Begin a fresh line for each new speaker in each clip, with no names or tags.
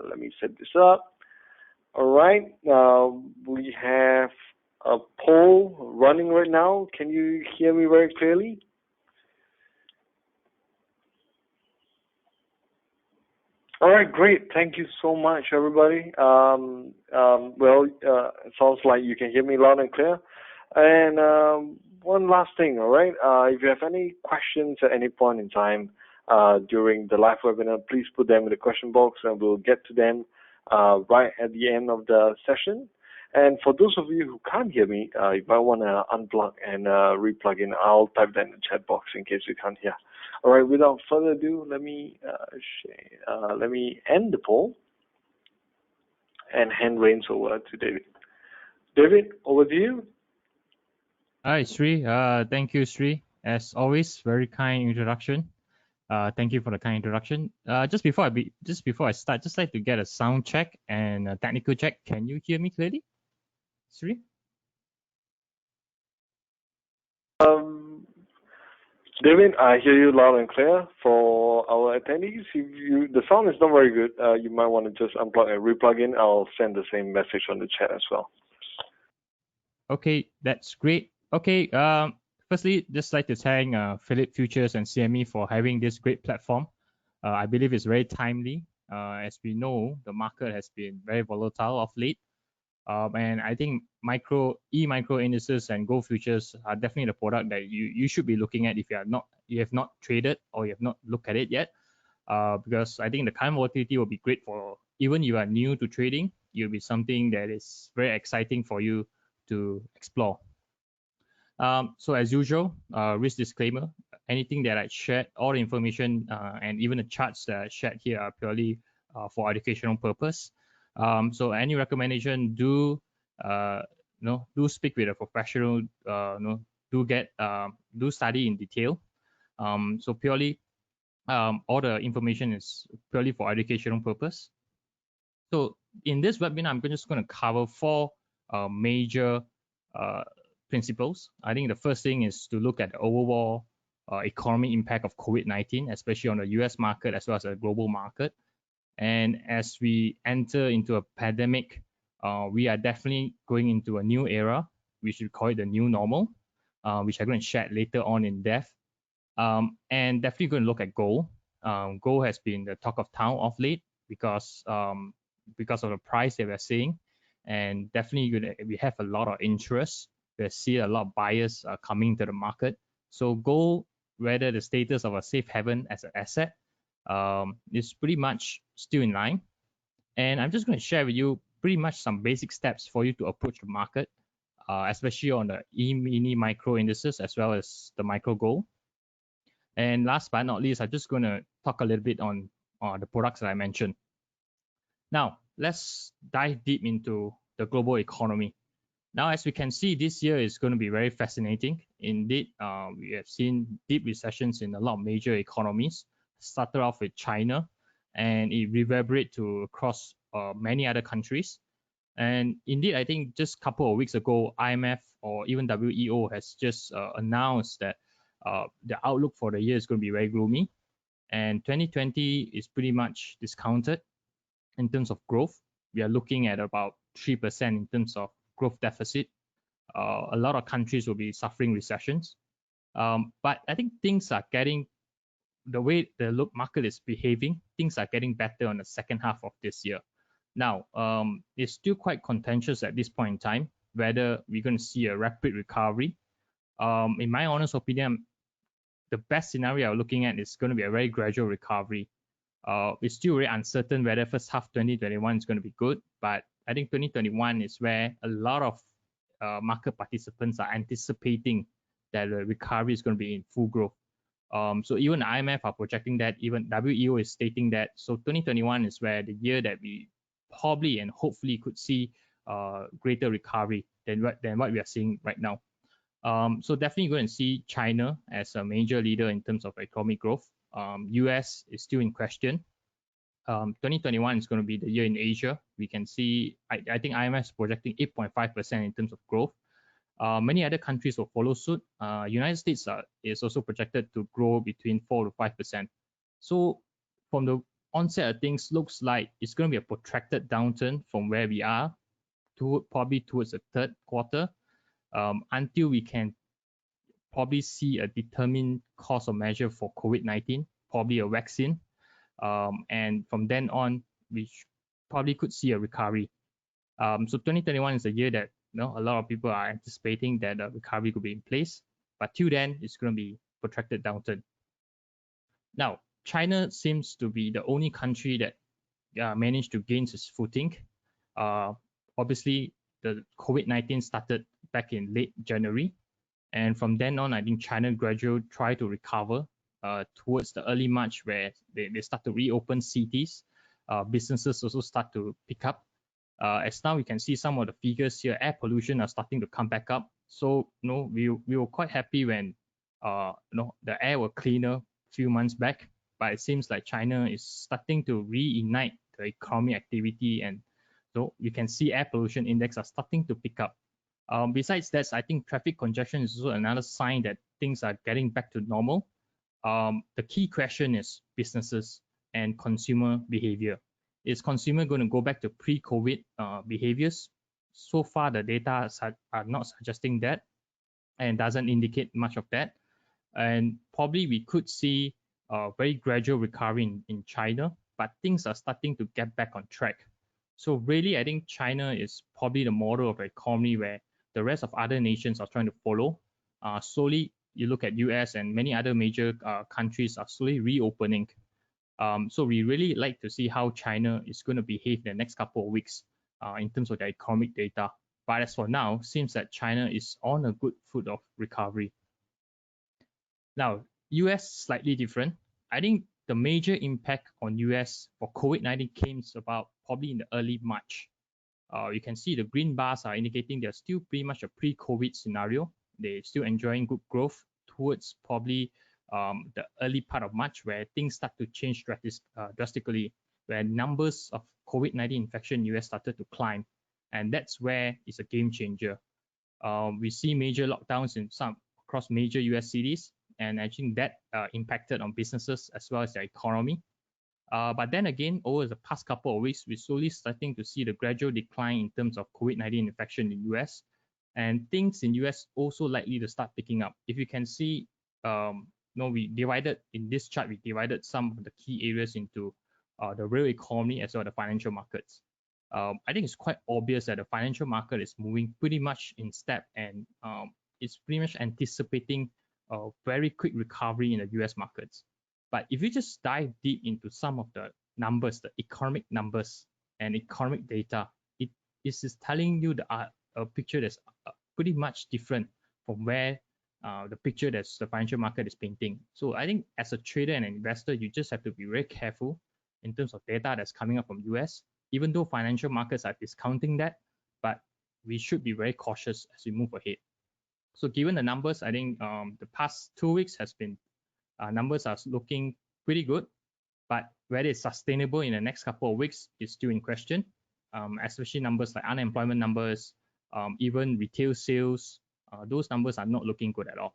Let me set this up. All right. We have a poll running right now. Can you hear me very clearly? All right, great. Thank you so much, everybody. It sounds like you can hear me loud and clear. And one last thing, all right? If you have any questions at any point in time during the live webinar, please put them in the question box and we'll get to them right at the end of the session. And for those of you who can't hear me, you might want to unplug and replug in. I'll type that in the chat box in case you can't hear. All right, without further ado, let me end the poll and hand reins over to David. David, over to you.
Hi, Sri. Thank you, Sri. As always, very kind introduction. Thank you for the kind introduction. Just before I start, just like to get a sound check and a technical check. Can you hear me clearly, Sri?
David, I hear you loud and clear. For our attendees, if the sound is not very good, you might want to just unplug and replug in. I'll send the same message on the chat as well.
Okay, that's great. Okay, firstly, just like to thank Phillip Futures and CME for having this great platform. I believe it's very timely. As we know, the market has been very volatile of late. And I think micro indices and gold futures are definitely the product that you should be looking at if you have not traded or you have not looked at it yet. Because I think the current volatility will be great for even you are new to trading. It'll be something that is very exciting for you to explore. So as usual, risk disclaimer: anything that I shared, all the information and even the charts that I shared here are purely for educational purpose. So any recommendation, do speak with a professional. Do study in detail. So purely, all the information is purely for educational purpose. So in this webinar, I'm just going to cover four major principles. I think the first thing is to look at the overall economic impact of COVID-19, especially on the US market as well as the global market. And as we enter into a pandemic, we are definitely going into a new era. We should call it the new normal, which I'm going to share later on in depth. And definitely going to look at gold. Gold has been the talk of town of late because of the price that we're seeing. And definitely we have a lot of interest. We see a lot of buyers coming to the market. So gold, whether the status of a safe haven as an asset, is pretty much still in line. And I'm just going to share with you pretty much some basic steps for you to approach the market, especially on the mini micro indices as well as the micro gold. And last but not least, I'm just going to talk a little bit on the products that I mentioned. Now, let's dive deep into the global economy. Now, as we can see, this year is going to be very fascinating. Indeed, we have seen deep recessions in a lot of major economies. Started off with China, and it reverberated to across many other countries. And indeed, I think just a couple of weeks ago, IMF or even WEO has just announced that the outlook for the year is going to be very gloomy. And 2020 is pretty much discounted in terms of growth. We are looking at about 3% in terms of growth deficit. A lot of countries will be suffering recessions. But I think things are getting, the way the market is behaving, things are getting better on the second half of this year. Now, it's still quite contentious at this point in time whether we're going to see a rapid recovery. In my honest opinion, the best scenario I'm looking at is going to be a very gradual recovery. It's still very uncertain whether first half 2021 is going to be good, but I think 2021 is where a lot of market participants are anticipating that the recovery is going to be in full growth. So even IMF are projecting that, even WEO is stating that. So 2021 is where the year that we probably and hopefully could see greater recovery than what we are seeing right now. So definitely going to see China as a major leader in terms of economic growth. US is still in question. 2021 is going to be the year in Asia. We can see, I think IMF is projecting 8.5% in terms of growth. Many other countries will follow suit. United States is also projected to grow between 4 to 5%. So from the onset of things looks like it's going to be a protracted downturn from where we are to probably towards the third quarter, until we can probably see a determined course of measure for COVID-19, probably a vaccine. And from then on, we probably could see a recovery. So 2021 is a year that a lot of people are anticipating that a recovery could be in place. But till then, it's going to be protracted downturn. Now, China seems to be the only country that managed to gain its footing. Obviously, the COVID-19 started back in late January. And from then on, I think China gradually tried to recover towards the early March, where they start to reopen cities. Businesses also start to pick up. As now we can see some of the figures here, air pollution are starting to come back up. So we were quite happy when the air were cleaner a few months back, but it seems like China is starting to reignite the economic activity, and so you can see air pollution index are starting to pick up. Besides that, I think traffic congestion is also another sign that things are getting back to normal. The key question is businesses and consumer behavior. Is consumer going to go back to pre-COVID behaviors? So far, the data are not suggesting that and doesn't indicate much of that. And probably we could see a very gradual recovery in China, but things are starting to get back on track. So really, I think China is probably the model of an economy where the rest of other nations are trying to follow. Slowly, you look at US and many other major countries are slowly reopening. So we really like to see how China is going to behave in the next couple of weeks in terms of their economic data. But as for now, seems that China is on a good foot of recovery. Now, US slightly different. I think the major impact on US for COVID-19 came about probably in the early March. You can see the green bars are indicating they're still pretty much a pre-COVID scenario. They're still enjoying good growth towards probably the early part of March, where things start to change drastically, where numbers of COVID-19 infection in US started to climb. And that's where it's a game changer. We see major lockdowns in some across major US cities, and I think that impacted on businesses as well as their economy. But then again, over the past couple of weeks, we're slowly starting to see the gradual decline in terms of COVID-19 infection in US, and things in US also likely to start picking up. If you can see, we divided in this chart, we divided some of the key areas into the real economy as well as the financial markets. I think it's quite obvious that the financial market is moving pretty much in step, and it's pretty much anticipating a very quick recovery in the US markets. But if you just dive deep into some of the numbers, the economic numbers and economic data, it is telling you a picture that's pretty much different from where the picture that the financial market is painting. So I think as a trader and an investor, you just have to be very careful in terms of data that's coming up from US, even though financial markets are discounting that, but we should be very cautious as we move ahead. So given the numbers, I think the past 2 weeks has been numbers are looking pretty good, but whether it's sustainable in the next couple of weeks is still in question, especially numbers like unemployment numbers, even retail sales, those numbers are not looking good at all.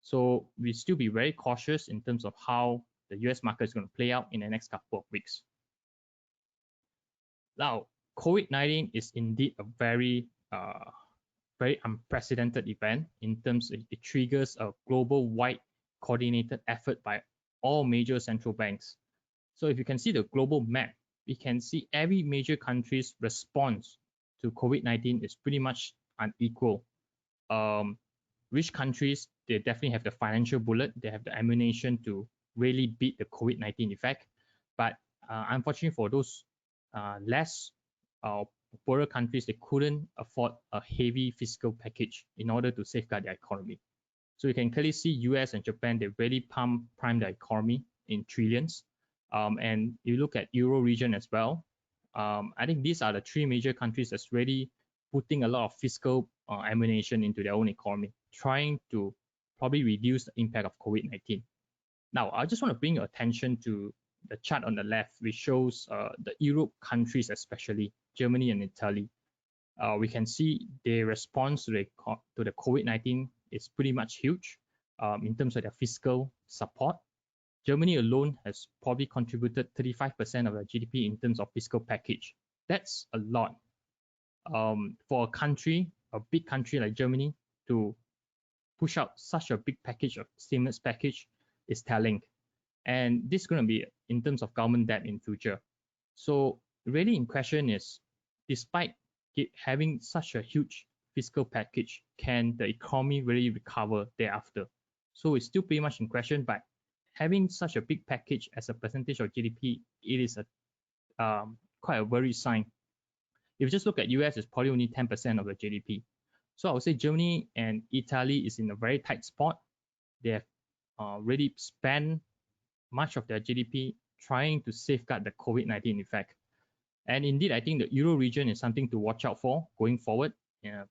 So we still be very cautious in terms of how the US market is going to play out in the next couple of weeks. Now, COVID-19 is indeed a very unprecedented event in terms of it triggers a global-wide coordinated effort by all major central banks. So if you can see the global map, we can see every major country's response to COVID-19 is pretty much unequal. Which countries, they definitely have the financial bullet, they have the ammunition to really beat the COVID-19 effect. But unfortunately for those less poorer countries, they couldn't afford a heavy fiscal package in order to safeguard their economy. So you can clearly see US and Japan, they really prime their economy in trillions. And you look at Euro region as well. I think these are the three major countries that's really putting a lot of fiscal ammunition into their own economy, trying to probably reduce the impact of COVID-19. Now, I just want to bring your attention to the chart on the left, which shows the Europe countries, especially Germany and Italy. We can see their response to the COVID-19 is pretty much huge in terms of their fiscal support. Germany alone has probably contributed 35% of their GDP in terms of fiscal package. That's a lot. For a country, a big country like Germany, to push out such a big package of stimulus package is telling. And this is going to be in terms of government debt in future. So really in question is, despite having such a huge fiscal package, can the economy really recover thereafter? So it's still pretty much in question, but having such a big package as a percentage of GDP, it is quite a worry sign. If you just look at US, it's probably only 10% of the GDP. So I would say Germany and Italy is in a very tight spot. They have really spent much of their GDP trying to safeguard the COVID-19 effect. And indeed, I think the Euro region is something to watch out for going forward,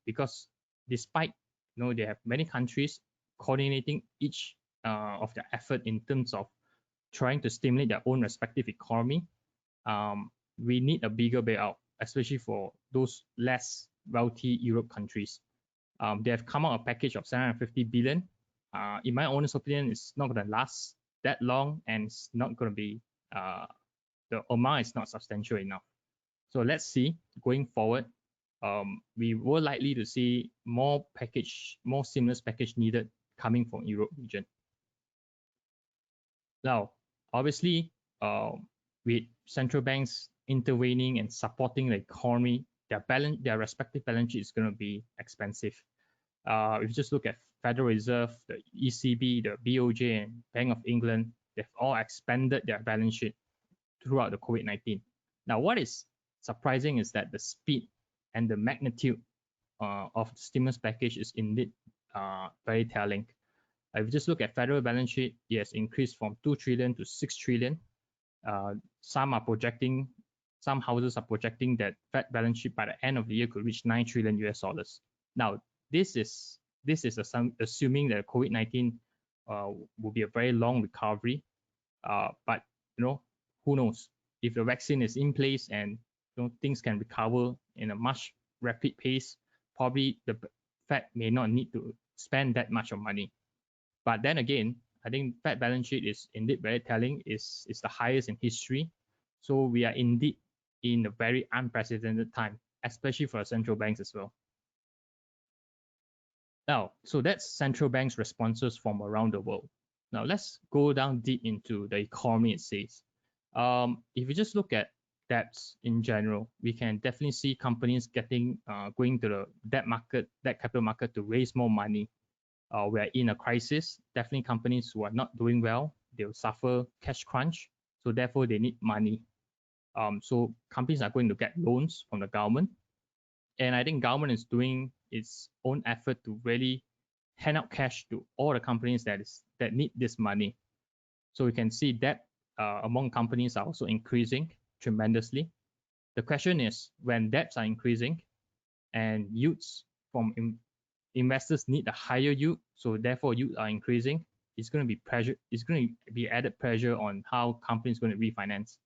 because despite they have many countries coordinating each of their effort in terms of trying to stimulate their own respective economy, we need a bigger bailout, especially for those less wealthy Europe countries. They have come out a package of 750 billion. In my honest opinion, it's not going to last that long, and it's not going to be the amount is not substantial enough. So let's see going forward. We were likely to see more stimulus package needed coming from Europe region. Now, obviously, with central banks intervening and supporting the economy, their respective balance sheet is going to be expensive. If you just look at Federal Reserve, the ECB, the BOJ, and Bank of England, they've all expanded their balance sheet throughout the COVID-19. Now, what is surprising is that the speed and the magnitude of the stimulus package is indeed very telling. If you just look at federal balance sheet, it has increased from 2 trillion to 6 trillion. Some houses are projecting that Fed balance sheet by the end of the year could reach 9 trillion US dollars. Now, this is assuming that COVID-19 will be a very long recovery. But who knows? If the vaccine is in place and things can recover in a much rapid pace, probably the Fed may not need to spend that much of money. But then again, I think Fed balance sheet is indeed very telling. It's the highest in history. So we are indeed in a very unprecedented time, especially for central banks as well. Now, so that's central banks' responses from around the world. Now let's go down deep into the economy itself. If you just look at debts in general, we can definitely see companies going to the debt capital market to raise more money. We're in a crisis. Definitely companies who are not doing well, they'll suffer cash crunch. So therefore they need money. So companies are going to get loans from the government. And I think government is doing its own effort to really hand out cash to all the companies that need this money. So we can see debt among companies are also increasing tremendously. The question is, when debts are increasing and yields from investors need a higher yield, so therefore yields are increasing, it's going to be added pressure on how companies are going to refinance.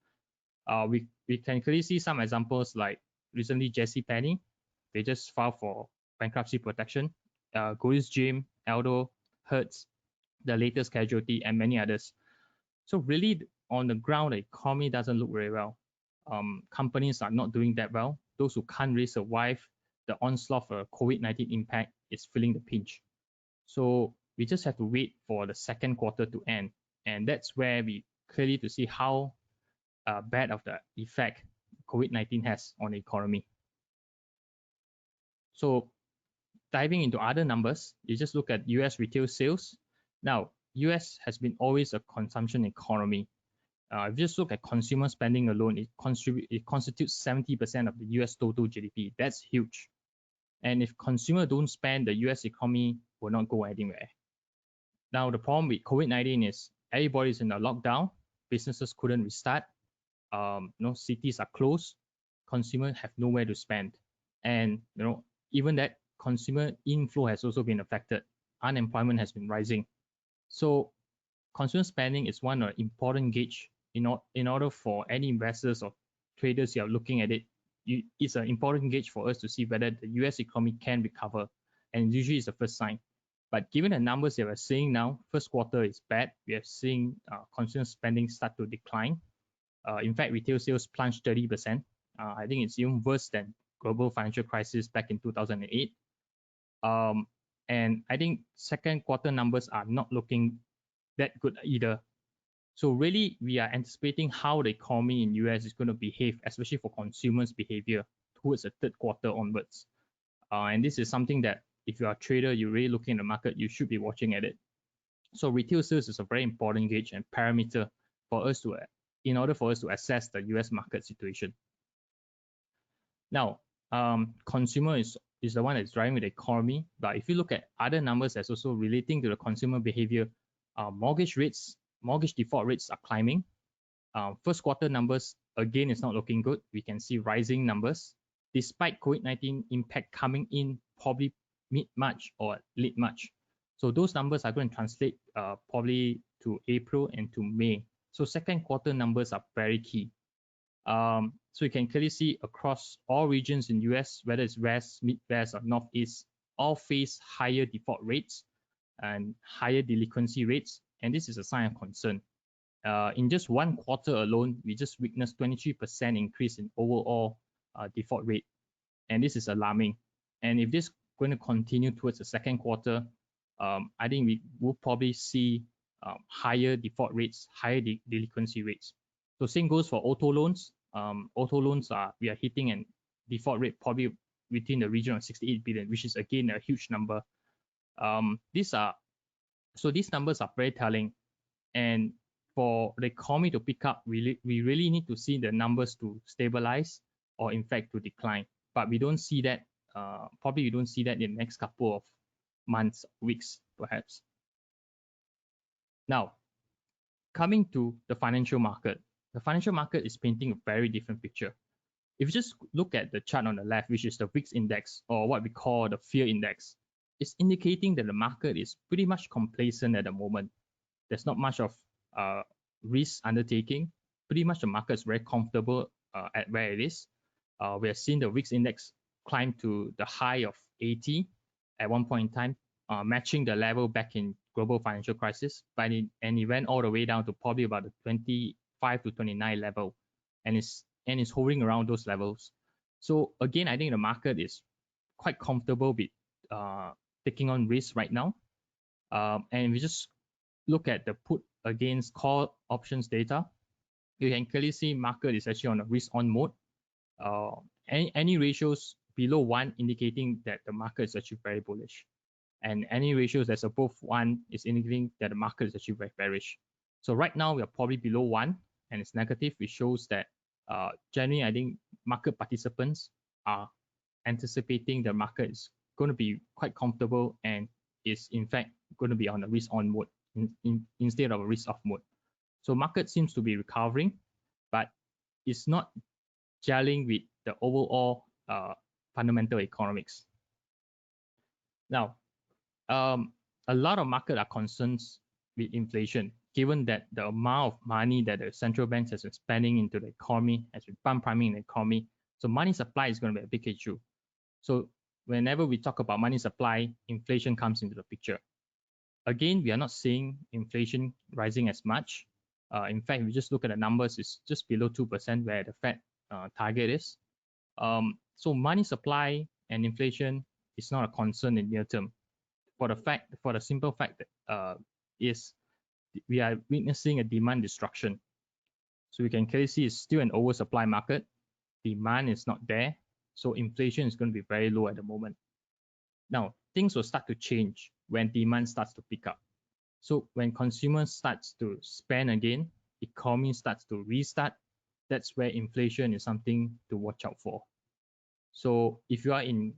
We can clearly see some examples like recently JCPenney, they just filed for bankruptcy protection. Gold's Gym, Aldo, Hertz, the latest casualty, and many others. So really on the ground, the economy doesn't look very well. Companies are not doing that well. Those who can't really survive the onslaught of COVID-19 impact is feeling the pinch. So we just have to wait for the second quarter to end. And that's where we clearly to see how bad of the effect COVID-19 has on the economy. So diving into other numbers, you just look at US retail sales. Now, US has been always a consumption economy. If you just look at consumer spending alone, it constitutes 70% of the US total GDP. That's huge. And if consumers don't spend, the US economy will not go anywhere. Now, the problem with COVID-19 is everybody's in a lockdown, businesses couldn't restart, cities are closed, consumers have nowhere to spend. And even that consumer inflow has also been affected. Unemployment has been rising. So consumer spending is one important gauge in order for any investors or traders who are looking at it. It's an important gauge for us to see whether the US economy can recover. And usually it's the first sign. But given the numbers that we're seeing now, first quarter is bad. We are seeing consumer spending start to decline. In fact, retail sales plunged 30%. I think it's even worse than global financial crisis back in 2008. And I think second quarter numbers are not looking that good either. So really, we are anticipating how the economy in US is going to behave, especially for consumers' behavior towards the third quarter onwards. And this is something that if you are a trader, you're really looking at the market, you should be watching at it. So retail sales is a very important gauge and parameter for us to, in order for us to assess the US market situation. Now, consumer is the one that's driving the economy. But if you look at other numbers that's also relating to the consumer behavior, mortgage default rates are climbing. First quarter numbers, again, is not looking good. We can see rising numbers, despite COVID-19 impact coming in probably mid-March or late March. So those numbers are going to translate probably to April and to May. So second quarter numbers are very key. So you can clearly see across all regions in US, whether it's West, Midwest, or Northeast, all face higher default rates and higher delinquency rates. And this is a sign of concern. In just one quarter alone, we just witnessed 23% increase in overall default rate. And this is alarming. And if this is going to continue towards the second quarter, I think we will probably see higher default rates, higher delinquency rates. So same goes for auto loans. Auto loans we are hitting a default rate probably within the region of 68 billion, which is again a huge number. These numbers are very telling. And for the economy to pick up, we really need to see the numbers to stabilize or in fact to decline. But we don't see that. Probably we don't see that in the next couple of months, weeks, perhaps. Now, coming to the financial market. The financial market is painting a very different picture. If you just look at the chart on the left, which is the VIX index, or what we call the fear index, it's indicating that the market is pretty much complacent at the moment. There's not much of risk undertaking. Pretty much the market is very comfortable at where it is. We have seen the VIX index climb to the high of 80 at one point in time, matching the level back in global financial crisis, and it went all the way down to probably about the 25 to 29 level, and it's hovering around those levels. So again, I think the market is quite comfortable with taking on risk right now. And we just look at the put against call options data, you can clearly see market is actually on a risk on mode. Any ratios below 1 indicating that the market is actually very bullish. And any ratios that's above 1 is indicating that the market is actually very bearish. So right now we are probably below 1 and it's negative, which shows that generally I think market participants are anticipating the market is going to be quite comfortable and is in fact going to be on a risk on mode instead of a risk off mode. So market seems to be recovering, but it's not gelling with the overall fundamental economics. Now, a lot of market are concerned with inflation, given that the amount of money that the central banks has been spending into the economy has been pump priming the economy. So money supply is going to be a big issue. So whenever we talk about money supply, inflation comes into the picture. Again, we are not seeing inflation rising as much. In fact, if we just look at the numbers, it's just below 2% where the Fed target is. So money supply and inflation is not a concern in near term. For the simple fact that we are witnessing a demand destruction. So we can clearly see it's still an oversupply market. Demand is not there. So inflation is going to be very low at the moment. Now, things will start to change when demand starts to pick up. So when consumers starts to spend again, economy starts to restart, that's where inflation is something to watch out for. So if you are in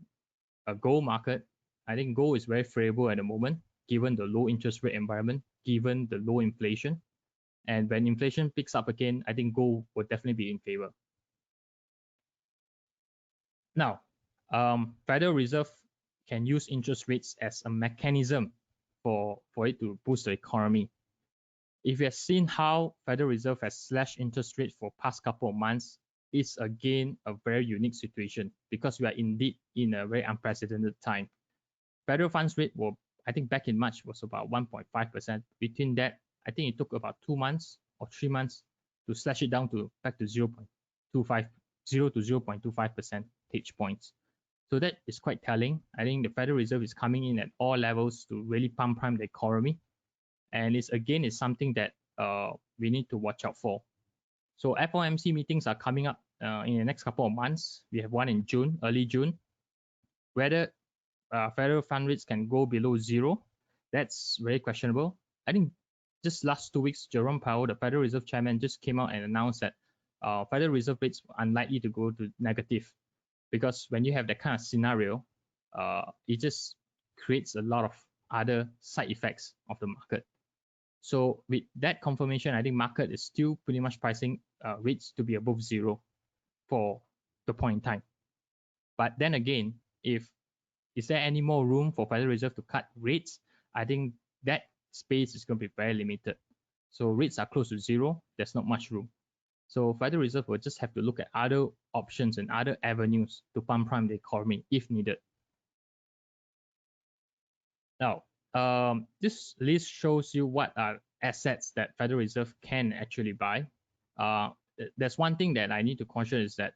a gold market, I think gold is very favorable at the moment, given the low interest rate environment, given the low inflation. And when inflation picks up again, I think gold will definitely be in favor. Now, Federal Reserve can use interest rates as a mechanism for it to boost the economy. If you have seen how Federal Reserve has slashed interest rates for past couple of months, it's again a very unique situation because we are indeed in a very unprecedented time. Federal funds rate will I think back in March was about 1.5%. Between that, I think it took about 2 months or 3 months to slash it down to back to 0.25, 0 to 0.25 percentage points. So that is quite telling. I think the Federal Reserve is coming in at all levels to really pump prime the economy. And it's something that we need to watch out for. So FOMC meetings are coming up in the next couple of months. We have one in June, early June. Whether federal fund rates can go below zero, that's very questionable. I think just last 2 weeks, Jerome Powell, the Federal Reserve Chairman, just came out and announced that Federal Reserve rates are unlikely to go to negative, because when you have that kind of scenario, it just creates a lot of other side effects of the market. So with that confirmation, I think market is still pretty much pricing rates to be above zero for the point in time. But then again, is there any more room for Federal Reserve to cut rates? I think that space is going to be very limited. So rates are close to zero. There's not much room. So Federal Reserve will just have to look at other options and other avenues to pump prime the economy if needed. Now, this list shows you what are assets that Federal Reserve can actually buy. There's one thing that I need to caution is that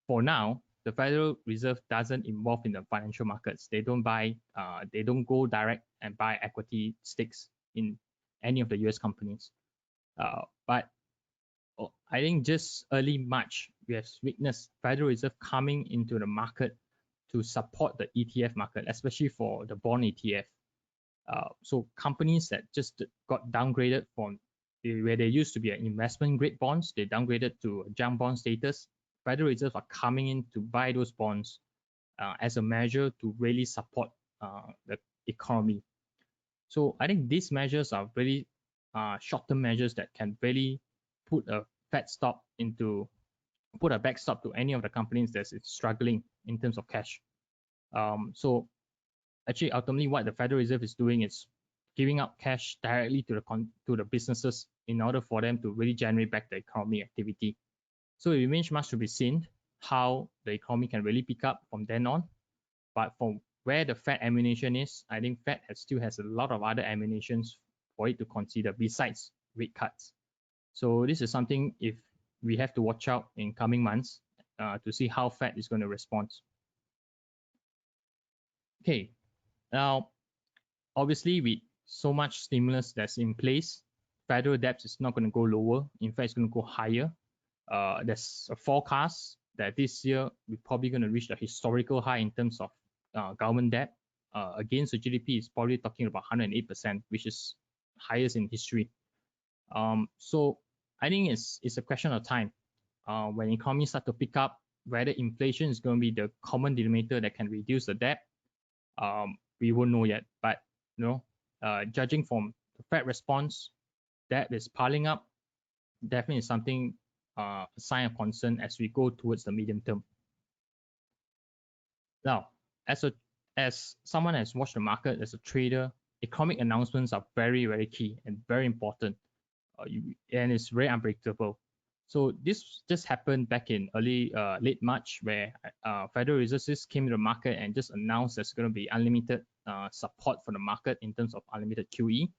for now, the Federal Reserve doesn't involve in the financial markets. They don't go direct and buy equity stakes in any of the US companies. But I think just early March, we have witnessed Federal Reserve coming into the market to support the ETF market, especially for the bond ETF. So companies that just got downgraded from where they used to be an investment grade bonds, they downgraded to junk bond status. Federal Reserve are coming in to buy those bonds as a measure to really support the economy. So I think these measures are really short-term measures that can really put a backstop to any of the companies that's struggling in terms of cash. So actually, ultimately, what the Federal Reserve is doing is giving out cash directly to the businesses in order for them to really generate back the economy activity. So it remains much to be seen how the economy can really pick up from then on. But from where the Fed ammunition is, I think Fed still has a lot of other ammunitions for it to consider besides rate cuts. So this is something if we have to watch out in coming months to see how Fed is going to respond. Okay, now obviously with so much stimulus that's in place, federal debt is not going to go lower. In fact, it's going to go higher. There's a forecast that this year we're probably going to reach the historical high in terms of government debt against the GDP. Is probably talking about 108%, which is highest in history. So I think it's a question of time when economies start to pick up, whether inflation is going to be the common denominator that can reduce the debt. We won't know yet, but judging from the Fed response, debt is piling up. Definitely is something a sign of concern as we go towards the medium term. Now, as someone has watched the market as a trader, economic announcements are very, very key and very important, and it's very unpredictable. So this just happened back in late March, where Federal Reserve just came to the market and just announced there's going to be unlimited support for the market in terms of unlimited QE.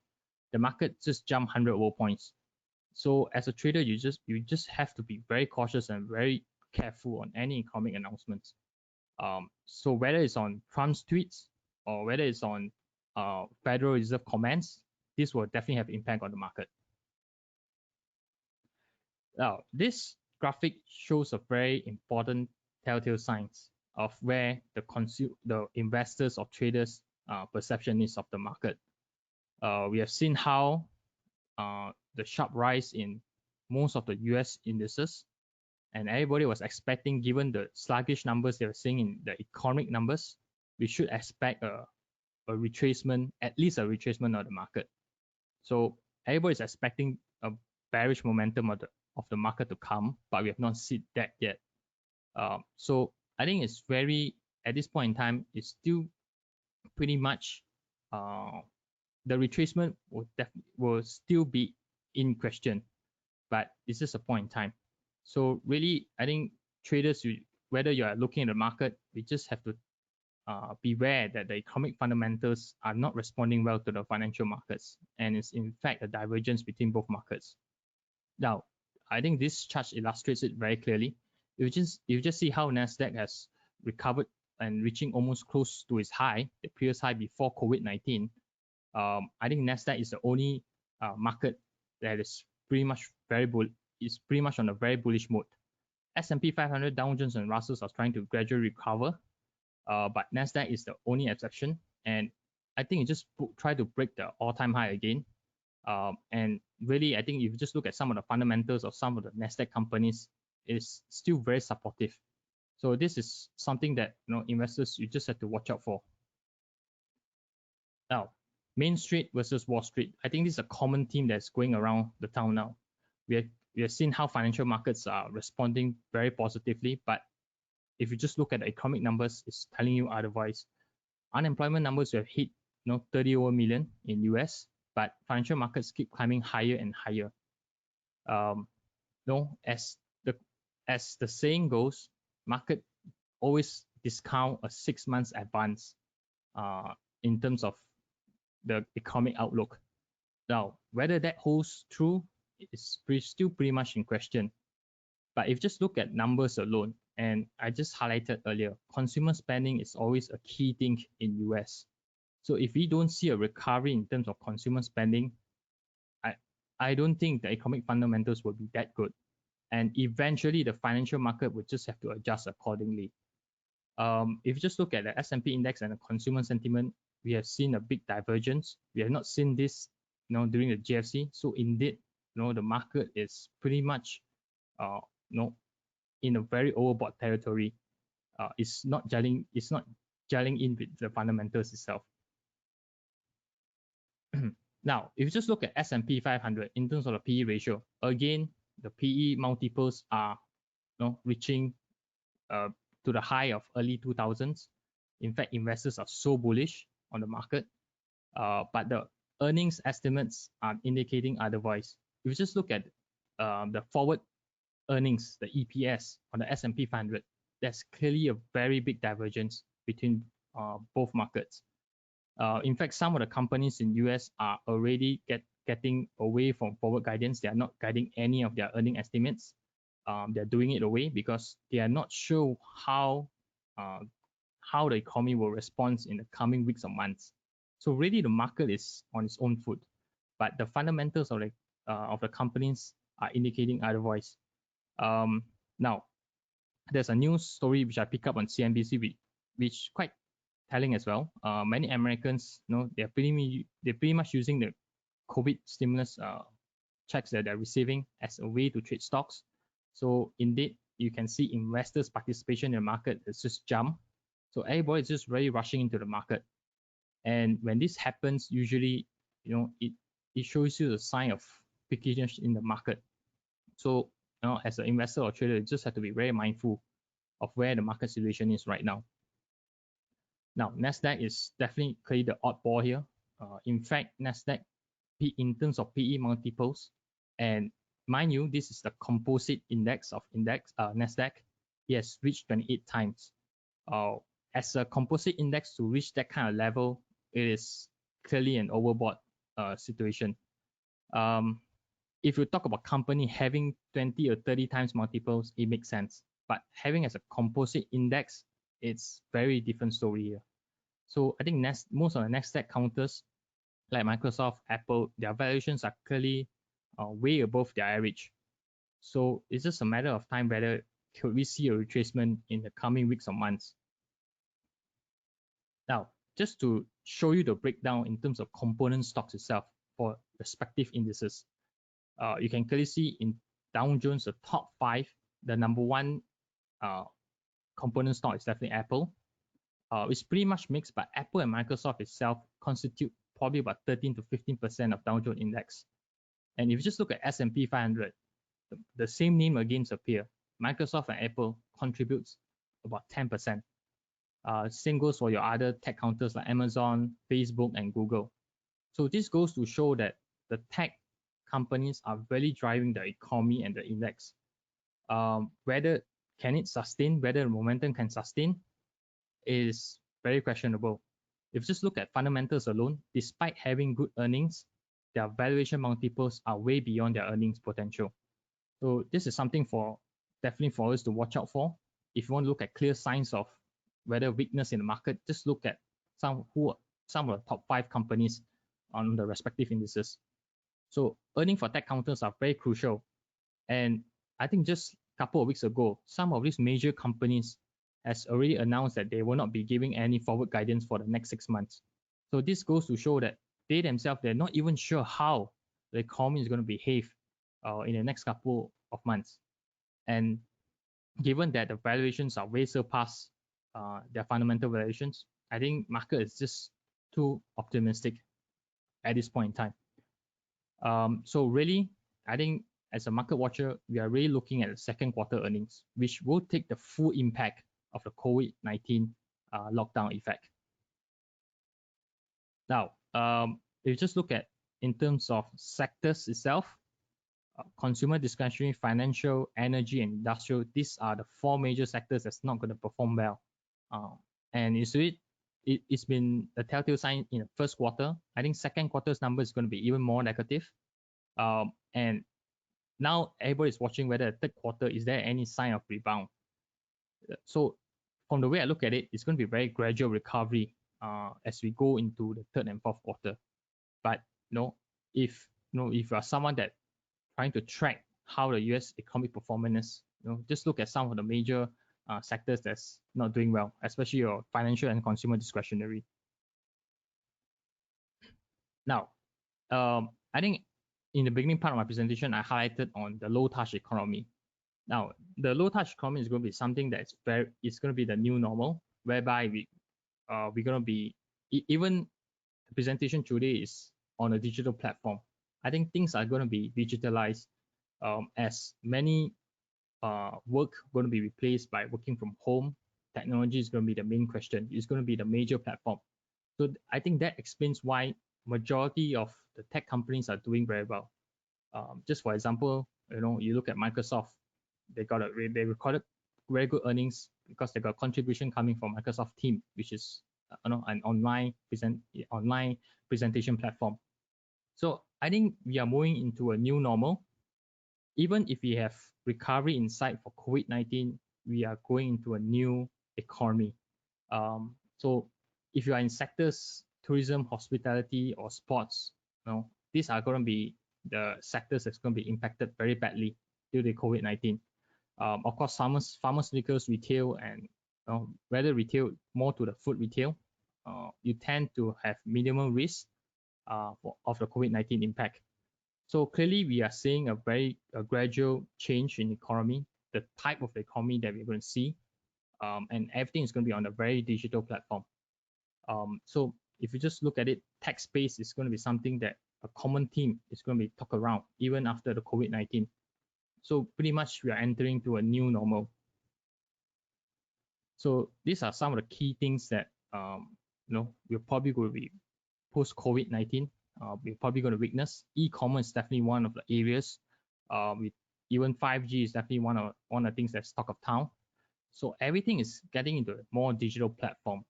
The market just jumped 100 over points. So as a trader, you just have to be very cautious and very careful on any economic announcements. So whether it's on Trump's tweets or whether it's on Federal Reserve comments, this will definitely have impact on the market. Now, this graphic shows a very important telltale signs of where the investors or traders perception is of the market. We have seen how the sharp rise in most of the US indices, and everybody was expecting, given the sluggish numbers they were seeing in the economic numbers, we should expect a retracement, at least a retracement of the market. So everybody is expecting a bearish momentum of the market to come, but we have not seen that yet. So I think it's at this point in time, it's still pretty much the retracement will still be in question, but it's just a point in time. So really, I think traders, whether you are looking at the market, we just have to beware that the economic fundamentals are not responding well to the financial markets, and it's in fact a divergence between both markets. Now, I think this chart illustrates it very clearly. You just see how Nasdaq has recovered and reaching almost close to its high, the previous high before COVID-19. I think Nasdaq is the only market that is pretty much on a very bullish mode. S&P 500, Dow Jones, and Russell are trying to gradually recover, but Nasdaq is the only exception, and I think it just try to break the all-time high again. And really, I think if you just look at some of the fundamentals of some of the Nasdaq companies, it's still very supportive. So this is something that investors, you just have to watch out for. Now, Main Street versus Wall Street. I think this is a common theme that's going around the town now. We have seen how financial markets are responding very positively, but if you just look at the economic numbers, it's telling you otherwise. Unemployment numbers have hit 30 over million in US, but financial markets keep climbing higher and higher. As the saying goes, market always discount a 6 months advance in terms of the economic outlook. Now, whether that holds true is still pretty much in question. But if you just look at numbers alone, and I just highlighted earlier, consumer spending is always a key thing in US. So if we don't see a recovery in terms of consumer spending, I don't think the economic fundamentals will be that good. And eventually the financial market would just have to adjust accordingly. If you just look at the S&P index and the consumer sentiment, we have seen a big divergence. We have not seen this during the GFC. So indeed, the market is pretty much in a very overbought territory. It's not gelling in with the fundamentals itself. Now, if you just look at S&P 500 in terms of the PE ratio, again, the PE multiples are reaching to the high of early 2000s. In fact, investors are so bullish on the market, but the earnings estimates are indicating otherwise. If you just look at the forward earnings, the EPS on the S&P 500, there's clearly a very big divergence between both markets. In fact, some of the companies in US are already getting away from forward guidance. They are not guiding any of their earning estimates. They're doing it away because they are not sure how the economy will respond in the coming weeks or months. So really, the market is on its own foot, but the fundamentals of the companies are indicating otherwise. Now, there's a news story which I pick up on CNBC, which quite telling as well. Many Americans, they're pretty much using the COVID stimulus checks that they're receiving as a way to trade stocks. So indeed, you can see investors' participation in the market has just jumped. So everybody is just really rushing into the market. And when this happens, usually, it shows you the sign of pickiness in the market. So, as an investor or trader, you just have to be very mindful of where the market situation is right now. Now, Nasdaq is definitely clearly the oddball here. In fact, Nasdaq, in terms of PE multiples, and mind you, this is the composite index of Nasdaq, it has reached 28 times. As a composite index to reach that kind of level, it is clearly an overbought situation. If you talk about company having 20 or 30 times multiples, it makes sense. But having as a composite index, it's very different story here. So I think most of the Nasdaq counters, like Microsoft, Apple, their valuations are clearly way above their average. So it's just a matter of time whether could we see a retracement in the coming weeks or months. Now, just to show you the breakdown in terms of component stocks itself for respective indices, you can clearly see in Dow Jones, the top 5, the number 1 component stock is definitely Apple. It's pretty much mixed, but Apple and Microsoft itself constitute probably about 13 to 15% of Dow Jones index. And if you just look at S&P 500, the same name again appear. Microsoft and Apple contributes about 10%. Same goes for your other tech counters like Amazon, Facebook, and Google. So this goes to show that the tech companies are really driving the economy and the index. Whether can it sustain, whether the momentum can sustain, is very questionable. If you just look at fundamentals alone, despite having good earnings, their valuation multiples are way beyond their earnings potential. So this is something definitely for us to watch out for. If you want to look at clear signs of whether weakness in the market, just look at some of the top 5 companies on the respective indices. So earnings for tech counters are very crucial. And I think just a couple of weeks ago, some of these major companies has already announced that they will not be giving any forward guidance for the next 6 months. So this goes to show that they themselves, they're not even sure how the economy is going to behave in the next couple of months. And given that the valuations are way surpass their fundamental valuations, I think market is just too optimistic at this point in time. So really, I think as a market watcher, we are really looking at the second quarter earnings, which will take the full impact of the COVID-19 lockdown effect. Now, if you just look at in terms of sectors itself, consumer discretionary, financial, energy, and industrial, these are the 4 major sectors that's not going to perform well. And you see it's been a telltale sign in the first quarter. I think second quarter's number is going to be even more negative. And now everybody is watching whether the third quarter, is there any sign of rebound? So from the way I look at it, it's going to be very gradual recovery as we go into the third and fourth quarter. But if you are someone that trying to track how the US economic performance is, just look at some of the major sectors that's not doing well, especially your financial and consumer discretionary. Now, I think in the beginning part of my presentation, I highlighted on the low touch economy. Now, the low touch economy is going to be something that's it's going to be the new normal, whereby we're going to be, even the presentation today is on a digital platform. I think things are going to be digitalized as many work going to be replaced by working from home. Technology is going to be the main question. It's going to be the major platform. So I think that explains why majority of the tech companies are doing very well. Just for example, you look at Microsoft, they recorded very good earnings because they got contribution coming from Microsoft Teams, which is an online presentation platform. So I think we are moving into a new normal. Even if we have recovery in sight for COVID-19, we are going into a new economy. So if you are in sectors, tourism, hospitality, or sports, these are going to be the sectors that's going to be impacted very badly due to COVID-19. Of course, pharmaceuticals, retail, and whether retail more to the food retail, you tend to have minimum risk of the COVID-19 impact. So clearly, we are seeing a gradual change in the economy, the type of the economy that we're going to see, and everything is going to be on a very digital platform. So if you just look at it, tech space is going to be something that a common theme is going to be talked around even after the COVID-19. So pretty much we are entering to a new normal. So these are some of the key things that we're probably going to be post-COVID-19. We're probably going to witness. E-commerce is definitely one of the areas. With even 5G is definitely one of the things that's talk of town. So everything is getting into a more digital platform.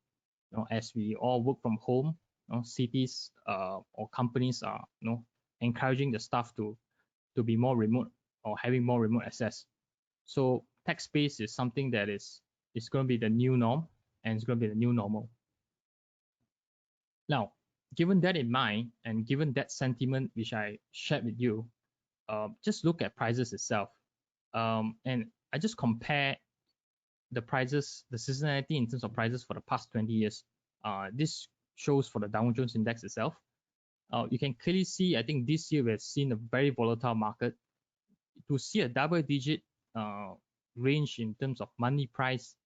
As we all work from home, cities or companies are encouraging the staff to be more remote or having more remote access. So tech space is something that is going to be the new norm, and it's going to be the new normal. Now, given that in mind, and given that sentiment which I shared with you, just look at prices itself. And I just compare the prices, the seasonality in terms of prices for the past 20 years. This shows for the Dow Jones index itself. You can clearly see, I think this year we have seen a very volatile market. To see a double-digit range in terms of money price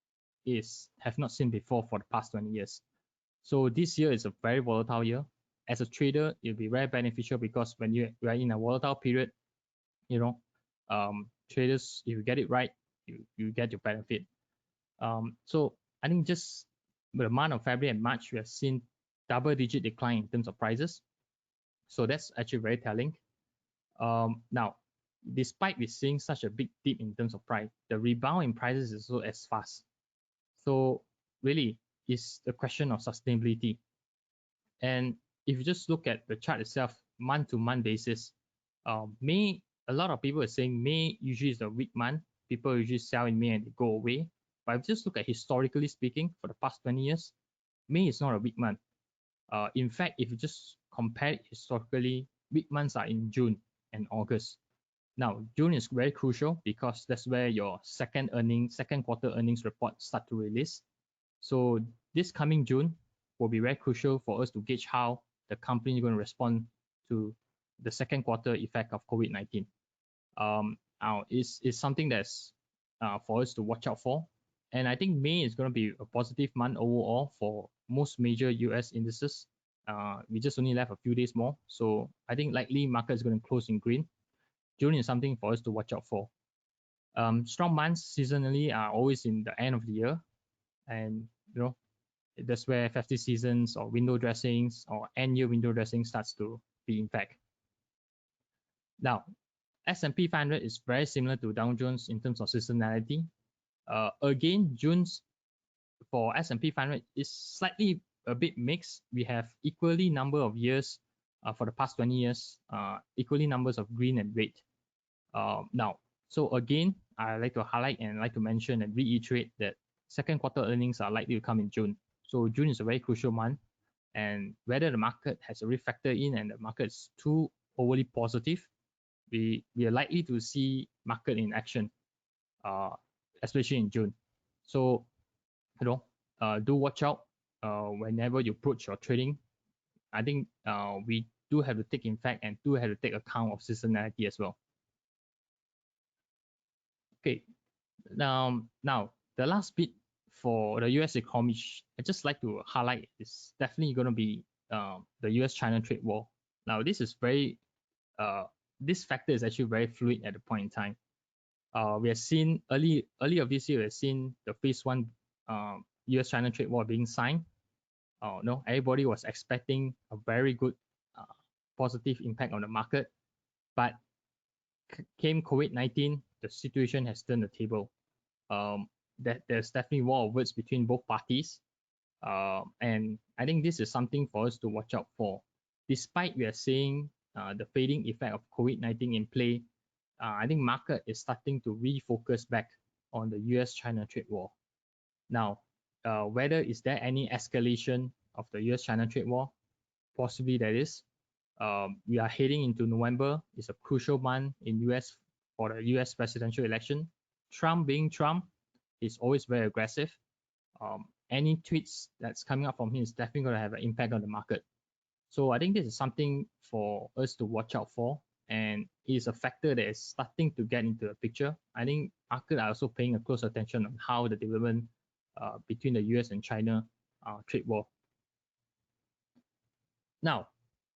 have not seen before for the past 20 years. So this year is a very volatile year. As a trader, it'll be very beneficial because when you are in a volatile period, traders, if you get it right, you get your benefit. So I think just the month of February and March, we have seen double-digit decline in terms of prices. So that's actually very telling. Now, despite we seeing such a big dip in terms of price, the rebound in prices is also as fast. So really, is the question of sustainability. And if you just look at the chart itself, month-to-month basis, May, a lot of people are saying May usually is a weak month. People usually sell in May and they go away. But if you just look at historically speaking, for the past 20 years, May is not a weak month. In fact, if you just compare it historically, weak months are in June and August. Now, June is very crucial because that's where your second quarter earnings report start to release. So this coming June will be very crucial for us to gauge how the company is going to respond to the second quarter effect of COVID-19. Now, it's something that's for us to watch out for. And I think May is going to be a positive month overall for most major US indices. We just only left a few days more. So I think likely market is going to close in green. June is something for us to watch out for. Strong months seasonally are always in the end of the year. And, that's where festive seasons or window dressings or end-year window dressing starts to be in fact. Now, S&P 500 is very similar to Dow Jones in terms of seasonality. Again, June's for S&P 500 is slightly a bit mixed. We have equally number of years for the past 20 years, equally numbers of green and red. Now, so again, I like to highlight and like to mention and reiterate that second quarter earnings are likely to come in June. So June is a very crucial month, and whether the market has already factored in and the market is too overly positive, we are likely to see market in action, especially in June. So, do watch out whenever you approach your trading. I think we do have to take in fact and do have to take account of seasonality as well. Okay, now the last bit for the US economy, I just like to highlight is definitely going to be the US-China trade war. Now, this is very this factor is actually very fluid at the point in time. We have seen early of this year, we have seen the phase one US-China trade war being signed. No, everybody was expecting a very good positive impact on the market, but came COVID-19, the situation has turned the table. That there's definitely war of words between both parties, and I think this is something for us to watch out for. Despite we are seeing the fading effect of COVID-19 in play, I think market is starting to refocus back on the US-China trade war. Now, whether is there any escalation of the US-China trade war? Possibly there is. We are heading into November. It's a crucial month in US for the US presidential election. Trump being Trump is always very aggressive. Any tweets that's coming up from him is definitely going to have an impact on the market. So I think this is something for us to watch out for, and it is a factor that is starting to get into the picture. I think markets are also paying a close attention on how the development between the US and China trade war. Now,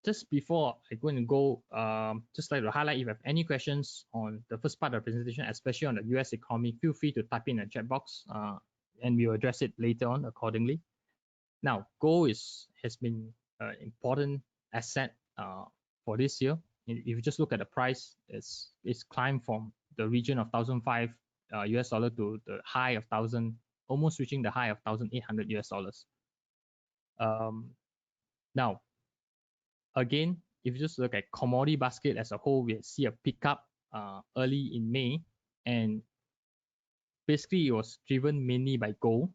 just before I go, just like to highlight, if you have any questions on the first part of the presentation, especially on the US economy, feel free to type in the chat box and we'll address it later on accordingly. Now, gold has been an important asset for this year. If you just look at the price, it's climbed from the region of 1,005 US dollar to the high of 1,000, almost reaching the high of 1,800 US dollars. Now, again, if you just look at commodity basket as a whole, we see a pickup early in May, and basically it was driven mainly by gold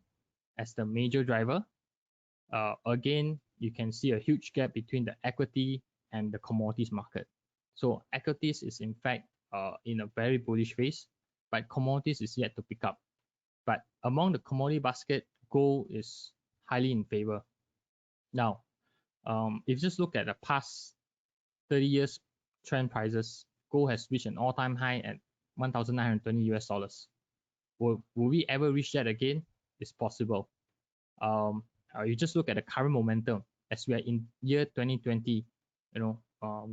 as the major driver. Again, you can see a huge gap between the equity and the commodities market. So equities is in fact in a very bullish phase, but commodities is yet to pick up. But among the commodity basket, gold is highly in favor. Now, if you just look at the past 30 years trend prices, gold has reached an all-time high at 1,920 US dollars. Will we ever reach that again? It's possible. You just look at the current momentum as we are in year 2020.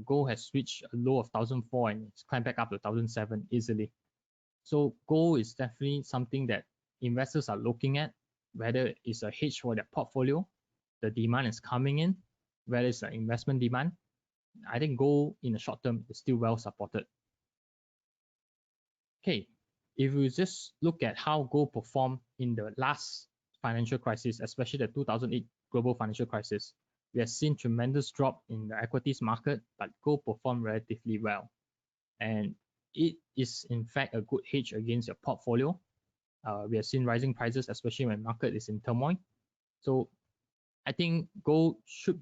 Gold has reached a low of 1,004 and it's climbed back up to 1,007 easily. So gold is definitely something that investors are looking at, whether it's a hedge for their portfolio, the demand is coming in, whether it's an investment demand. I think gold in the short term is still well supported. Okay, if we just look at how gold performed in the last financial crisis, especially the 2008 global financial crisis, we have seen tremendous drop in the equities market, but gold performed relatively well. And it is in fact a good hedge against your portfolio. We have seen rising prices, especially when market is in turmoil. So I think gold should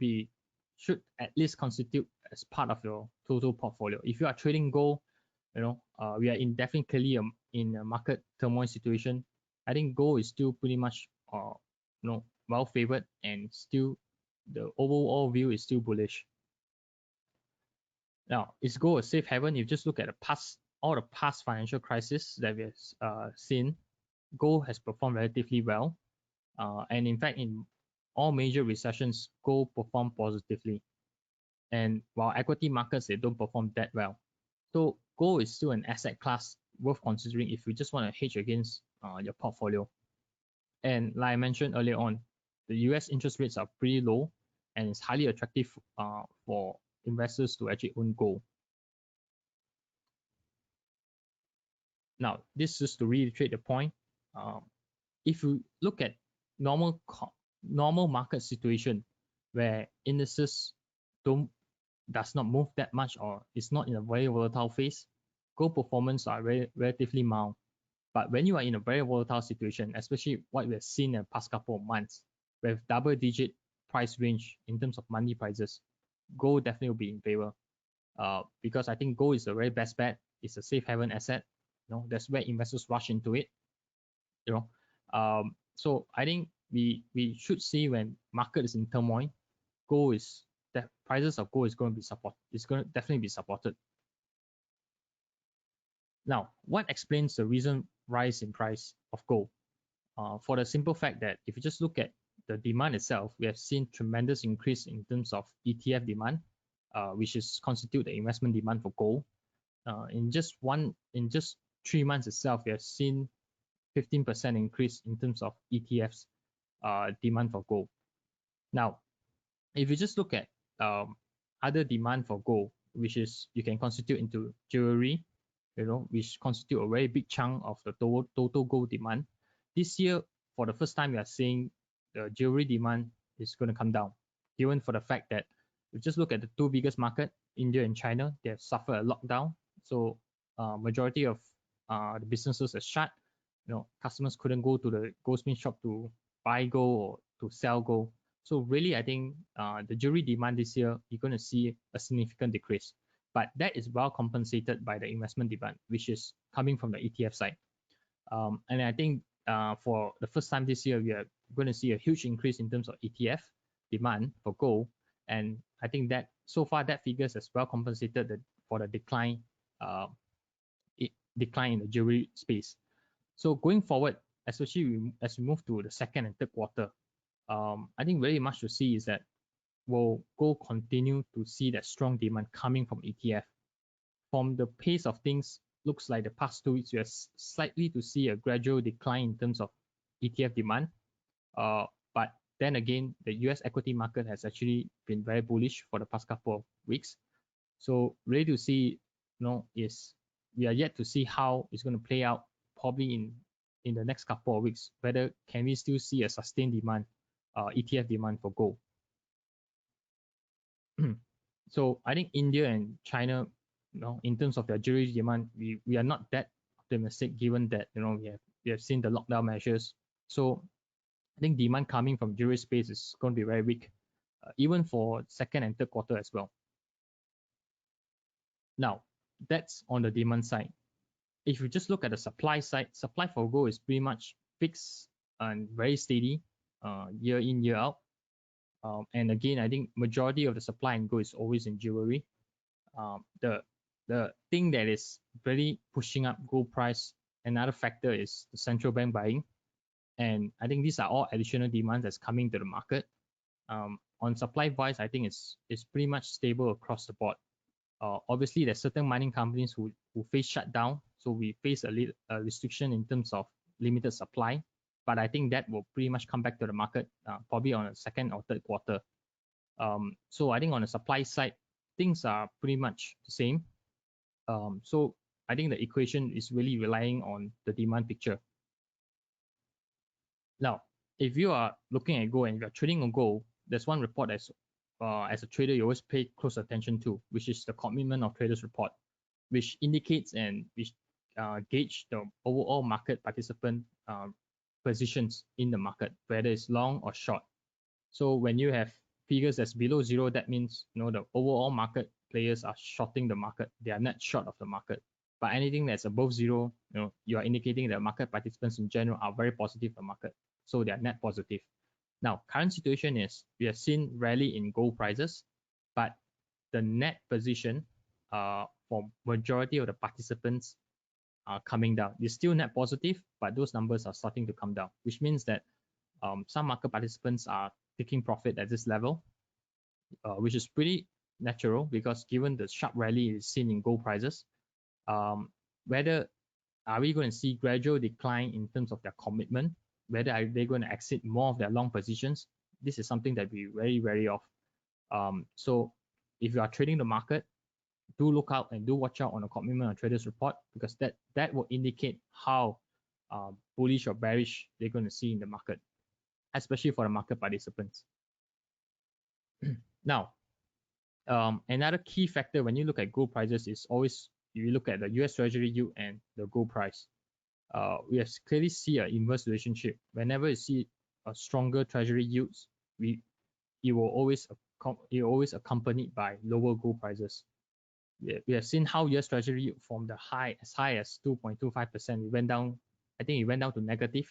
at least constitute as part of your total portfolio. If you are trading gold, we are definitely in a market turmoil situation. I think gold is still pretty much well favored, and still the overall view is still bullish. Now, is gold a safe haven? If you just look at all the past financial crises that we have seen, gold has performed relatively well. And in fact, in all major recessions, gold performed positively. And while equity markets, they don't perform that well. So gold is still an asset class worth considering if you just want to hedge against your portfolio. And like I mentioned earlier on, the US interest rates are pretty low, and it's highly attractive for investors to actually own gold. Now, this is to reiterate the point. If you look at normal market situation where indices does not move that much, or is not in a very volatile phase, gold performance are relatively mild. But when you are in a very volatile situation, especially what we have seen in the past couple of months, with double-digit price range in terms of monthly prices, gold definitely will be in favor. Because I think gold is the very best bet. It's a safe haven asset. That's where investors rush into it. So I think we should see when market is in turmoil, prices of gold is going to be supported. It's going to definitely be supported. Now, what explains the recent rise in price of gold? For the simple fact that if you just look at the demand itself, we have seen tremendous increase in terms of ETF demand, which is constitute the investment demand for gold. In just 3 months itself, we have seen 15% increase in terms of ETFs demand for gold. Now, if you just look at other demand for gold, which is you can constitute into jewellery, which constitute a very big chunk of the total gold demand. This year, for the first time, we are seeing the jewellery demand is going to come down, given for the fact that if you just look at the two biggest market, India and China, they have suffered a lockdown. So majority of the businesses are shut. Customers couldn't go to the goldsmith shop to buy gold or to sell gold. So really, I think the jewelry demand this year, you're going to see a significant decrease. But that is well compensated by the investment demand, which is coming from the ETF side. And I think for the first time this year, we are going to see a huge increase in terms of ETF demand for gold. And I think that so far that figures has well compensated for the decline in the jewelry space. So going forward, especially as we move to the second and third quarter, I think very much to see is that will gold continue to see that strong demand coming from ETF. From the pace of things, looks like the past 2 weeks, we are slightly to see a gradual decline in terms of ETF demand. But then again, the US equity market has actually been very bullish for the past couple of weeks. So really to see, is we are yet to see how it's going to play out probably in the next couple of weeks, whether can we still see a sustained demand, ETF demand for gold. So I think India and China, in terms of their jewelry demand, we are not that optimistic given that we have seen the lockdown measures. So I think demand coming from jewelry space is going to be very weak, even for second and third quarter as well. Now, that's on the demand side. If you just look at the supply side, supply for gold is pretty much fixed and very steady, year in, year out. And again, I think majority of the supply in gold is always in jewelry. The thing that is really pushing up gold price, another factor is the central bank buying. And I think these are all additional demands that's coming to the market. On supply wise, I think it's pretty much stable across the board. Obviously, there's certain mining companies who face shutdown, so we face a restriction in terms of limited supply. But I think that will pretty much come back to the market probably on the second or third quarter. So I think on the supply side, things are pretty much the same. So I think the equation is really relying on the demand picture. Now, if you are looking at gold and you're trading on gold, there's one report as a trader you always pay close attention to, which is the Commitment of Traders report, which indicates and which gauge the overall market participant positions in the market, whether it's long or short. So when you have figures that's below zero, that means the overall market players are shorting the market. They are net short of the market. But anything that's above zero, you are indicating that market participants in general are very positive for the market. So they are net positive. Now, current situation is we have seen rally in gold prices, but the net position for majority of the participants are coming down. It's still net positive, but those numbers are starting to come down, which means that some market participants are taking profit at this level, which is pretty natural because given the sharp rally is seen in gold prices, whether are we going to see gradual decline in terms of their commitment, whether are they going to exit more of their long positions, this is something that we very wary of. So if you are trading the market, do look out and do watch out on the Commitment of Traders report, because that will indicate how bullish or bearish they're going to see in the market, especially for the market participants. Now, another key factor when you look at gold prices is always you look at the US Treasury yield and the gold price. We have clearly see an inverse relationship. Whenever you see a stronger Treasury yields, it will always accompanied by lower gold prices. We have seen how US Treasury yield from the high as 2.25%, we went down. I think it went down to negative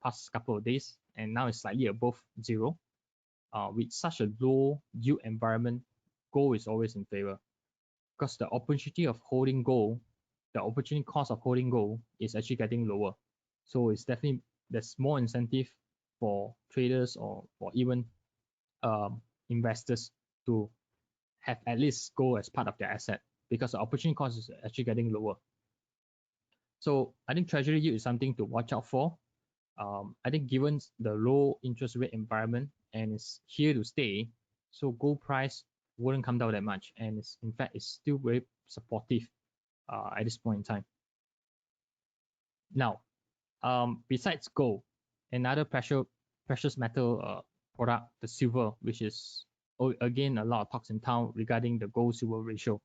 past couple of days, and now it's slightly above zero. With such a low yield environment, gold is always in favor, because the opportunity of holding gold, the opportunity cost of holding gold is actually getting lower. So it's definitely, there's more incentive for traders or for even investors to have at least gold as part of their asset, because the opportunity cost is actually getting lower. So I think Treasury yield is something to watch out for. I think given the low interest rate environment and it's here to stay, so gold price wouldn't come down that much, and in fact it's still very supportive at this point in time. Now, besides gold, another precious metal product, the silver, which is again a lot of talks in town regarding the gold silver ratio.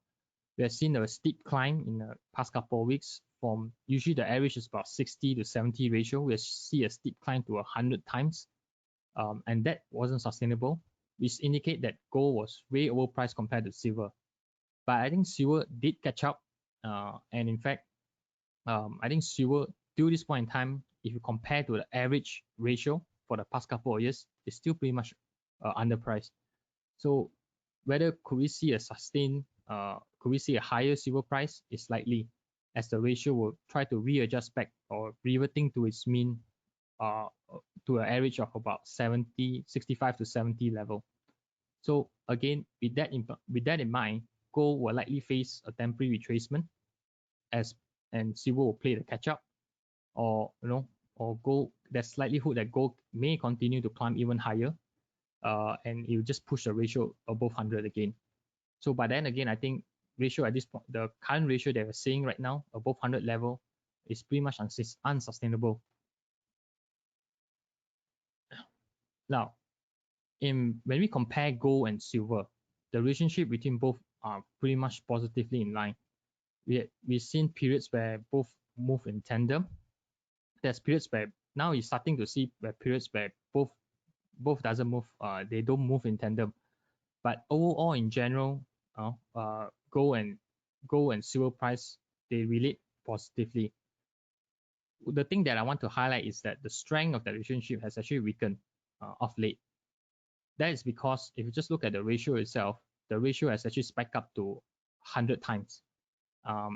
We have seen a steep climb in the past couple of weeks. From usually the average is about 60 to 70 ratio, we see a steep climb to 100 times, and that wasn't sustainable, which indicate that gold was way overpriced compared to silver. But I think silver did catch up, and in fact, I think silver till this point in time, if you compare to the average ratio for the past couple of years, it's still pretty much underpriced. So whether could we see a sustained, could we see a higher silver price is likely, as the ratio will try to readjust back or reverting to its mean, to an average of about 65 to 70 level. So again, with that in mind, gold will likely face a temporary retracement, and silver will play the catch up, or gold. There's likelihood that gold may continue to climb even higher, and it will just push the ratio above 100 again. So by then again, I think ratio at this point, the current ratio that we're seeing right now above 100 level is pretty much unsustainable. Now, when we compare gold and silver, the relationship between both are pretty much positively in line. We've seen periods where both move in tandem. There's periods where now you're starting to see periods where both doesn't move, they don't move in tandem. But overall, in general, gold and silver price, they relate positively. The thing that I want to highlight is that the strength of the relationship has actually weakened of late. That is because if you just look at the ratio itself, the ratio has actually spiked up to 100 times.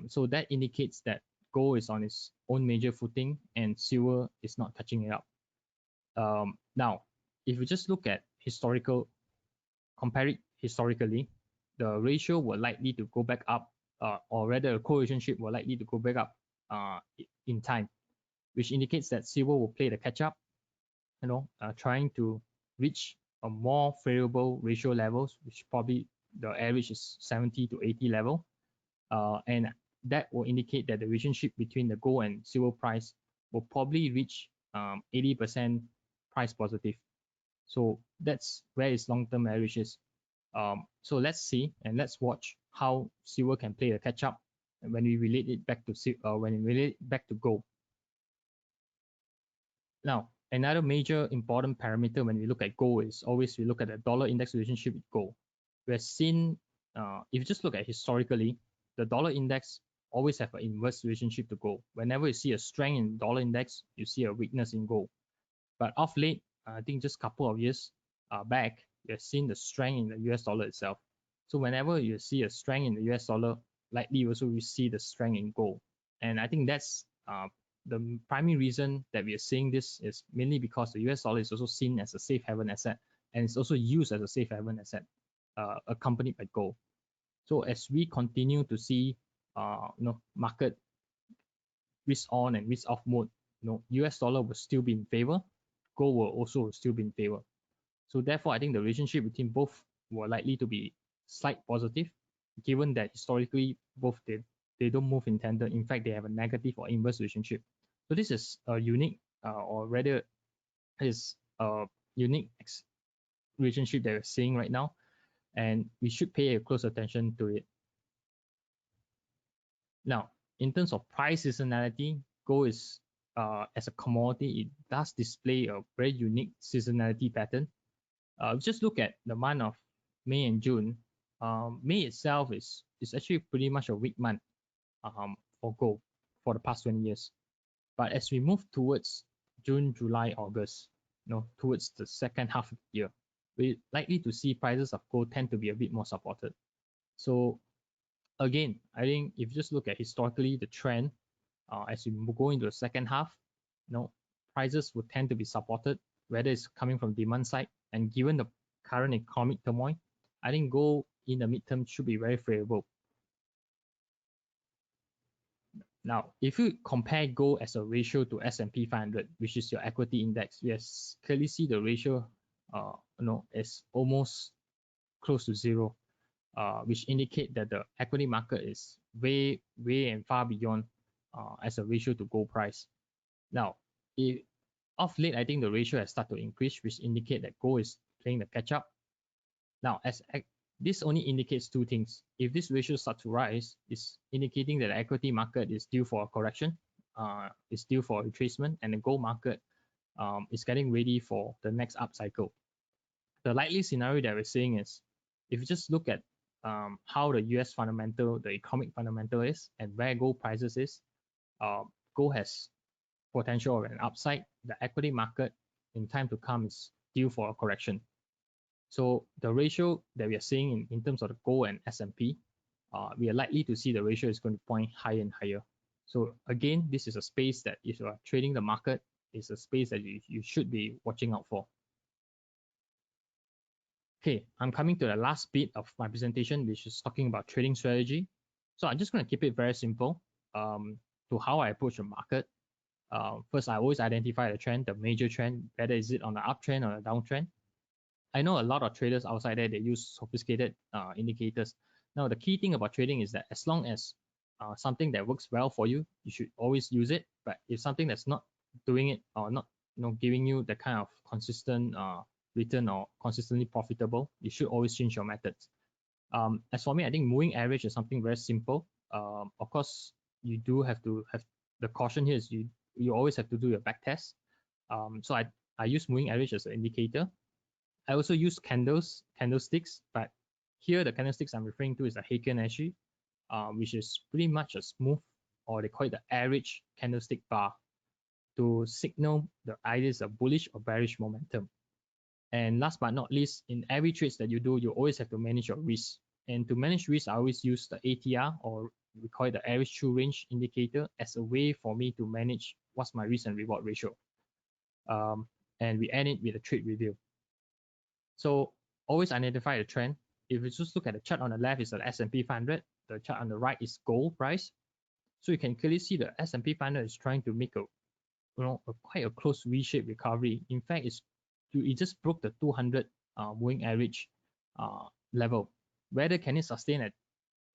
So that indicates that gold is on its own major footing and silver is not catching it up. Now, if you just look at compare it historically, the ratio will likely to go back up, or rather the co-relationship will likely to go back up in time, which indicates that silver will play the catch up, trying to reach a more favorable ratio levels, which probably the average is 70 to 80 level, and that will indicate that the relationship between the gold and silver price will probably reach 80% price positive. So that's where its long-term average is. So let's see and let's watch how silver can play the catch up when we relate it back to gold. Now, another major important parameter when we look at gold is always we look at the dollar index relationship with gold. We've seen, if you just look at historically, the dollar index always have an inverse relationship to gold. Whenever you see a strength in dollar index, you see a weakness in gold. But of late, I think just a couple of years back, we have seen the strength in the US dollar itself. So whenever you see a strength in the US dollar, likely also we see the strength in gold. And I think that's the primary reason that we are seeing this is mainly because the US dollar is also seen as a safe haven asset, and it's also used as a safe haven asset, accompanied by gold. So as we continue to see, market risk on and risk off mode, US dollar will still be in favor, gold will also still be in favor. So therefore, I think the relationship between both were likely to be slight positive, given that historically both they don't move in tandem. In fact, they have a negative or inverse relationship. So this is a unique, or rather, is a unique relationship that we're seeing right now, and we should pay a close attention to it. Now, in terms of price seasonality, gold is as a commodity, it does display a very unique seasonality pattern. Just look at the month of May and June. May itself is actually pretty much a weak month for gold for the past 20 years. But as we move towards June, July, August, towards the second half of the year, we're likely to see prices of gold tend to be a bit more supported. So again, I think if you just look at historically the trend, as we go into the second half, prices would tend to be supported, whether it's coming from demand side. And given the current economic turmoil, I think gold in the midterm should be very favorable. Now, if you compare gold as a ratio to S&P 500, which is your equity index, we clearly see the ratio, is almost close to zero, which indicate that the equity market is way and far beyond as a ratio to gold price. Now, of late, I think the ratio has started to increase, which indicate that gold is playing the catch up. Now, this only indicates two things. If this ratio starts to rise, it's indicating that the equity market is due for a correction, is due for a retracement, and the gold market is getting ready for the next up cycle. The likely scenario that we're seeing is, if you just look at how the US fundamental, the economic fundamental is, and where gold prices is, gold has potential of an upside. The equity market in time to come is due for a correction. So the ratio that we are seeing in terms of the gold and S&P, we are likely to see the ratio is going to point higher and higher. So again, this is a space that if you are trading the market, is a space that you should be watching out for. Okay, I'm coming to the last bit of my presentation, which is talking about trading strategy. So I'm just going to keep it very simple to how I approach the market. First, I always identify the trend, the major trend, whether is it on the uptrend or a downtrend. I know a lot of traders outside there, they use sophisticated indicators. Now, the key thing about trading is that as long as something that works well for you, you should always use it. But if something that's not doing it or not giving you the kind of consistent return or consistently profitable, you should always change your methods. As for me, I think moving average is something very simple. Of course, you do have to have the caution here is you always have to do your back test. So I use moving average as an indicator. I also use candlesticks, but here the candlesticks I'm referring to is the Heiken Ashi, which is pretty much a smooth, or they call it the average candlestick bar, to signal the either is a bullish or bearish momentum. And last but not least, in every trades that you do, you always have to manage your risk. And to manage risk, I always use the ATR, or we call it the average true range indicator, as a way for me to manage what's my risk and reward ratio. And we end it with a trade review. So always identify the trend. If you just look at the chart on the left, is the S&P 500. The chart on the right is gold price. So you can clearly see the S&P 500 is trying to make quite a close V-shaped recovery. In fact, it just broke the 200 moving average level. Whether can it sustain at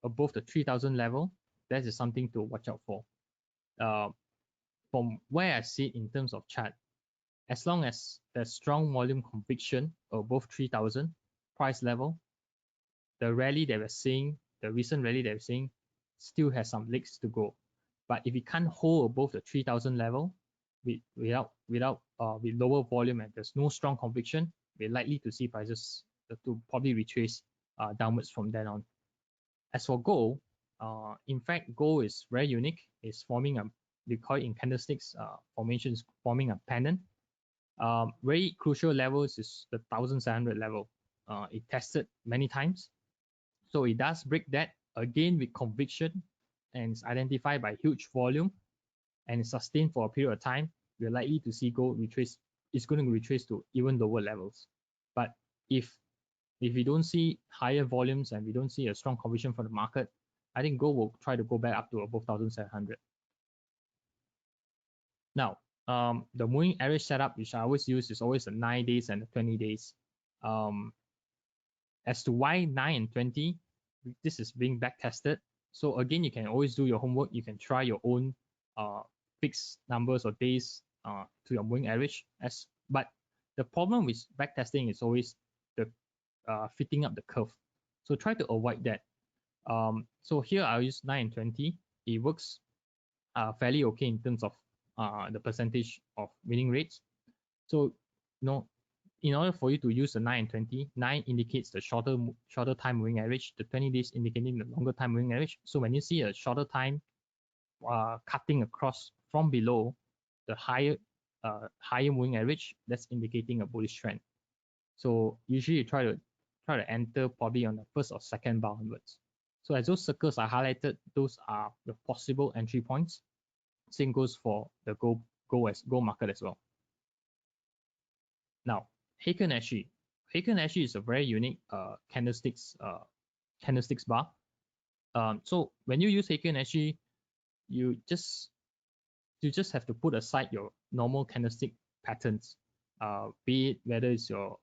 above the 3,000 level, that is something to watch out for. From where I see it in terms of chart, As long as there's strong volume conviction above 3,000 price level, the rally that we're seeing, the recent rally that we're seeing, still has some legs to go. But if we can't hold above the 3,000 level with lower volume and there's no strong conviction, we're likely to see prices to probably retrace downwards from then on. As for gold, in fact, gold is very unique. It's forming we call it in candlesticks formations, forming a pennant. Very crucial levels is the 1,700 level. It tested many times. So it does break that again with conviction, and it's identified by huge volume and it's sustained for a period of time. We're likely to see gold retrace. It's going to retrace to even lower levels. But if we don't see higher volumes and we don't see a strong conviction from the market, I think gold will try to go back up to above 1,700. Now, the moving average setup, which I always use, is always the 9 days and the 20 days. As to why 9 and 20, this is being back tested. So again, you can always do your homework. You can try your own fixed numbers or days to your moving average. But the problem with back testing is always the fitting up the curve. So try to avoid that. So here I'll use 9 and 20. It works fairly okay in terms of the percentage of winning rates. So in order for you to use the 9 and 20, 9 indicates the shorter time moving average, the 20 days indicating the longer time moving average. So when you see a shorter time cutting across from below the higher moving average, that's indicating a bullish trend. So usually you try to enter probably on the first or second bar onwards. So as those circles are highlighted, those are the possible entry points. Same goes for the gold market as well. Now, Heiken Ashi. Heiken Ashi is a very unique candlesticks bar. So when you use Heiken Ashi, you just have to put aside your normal candlestick patterns, be it whether it's your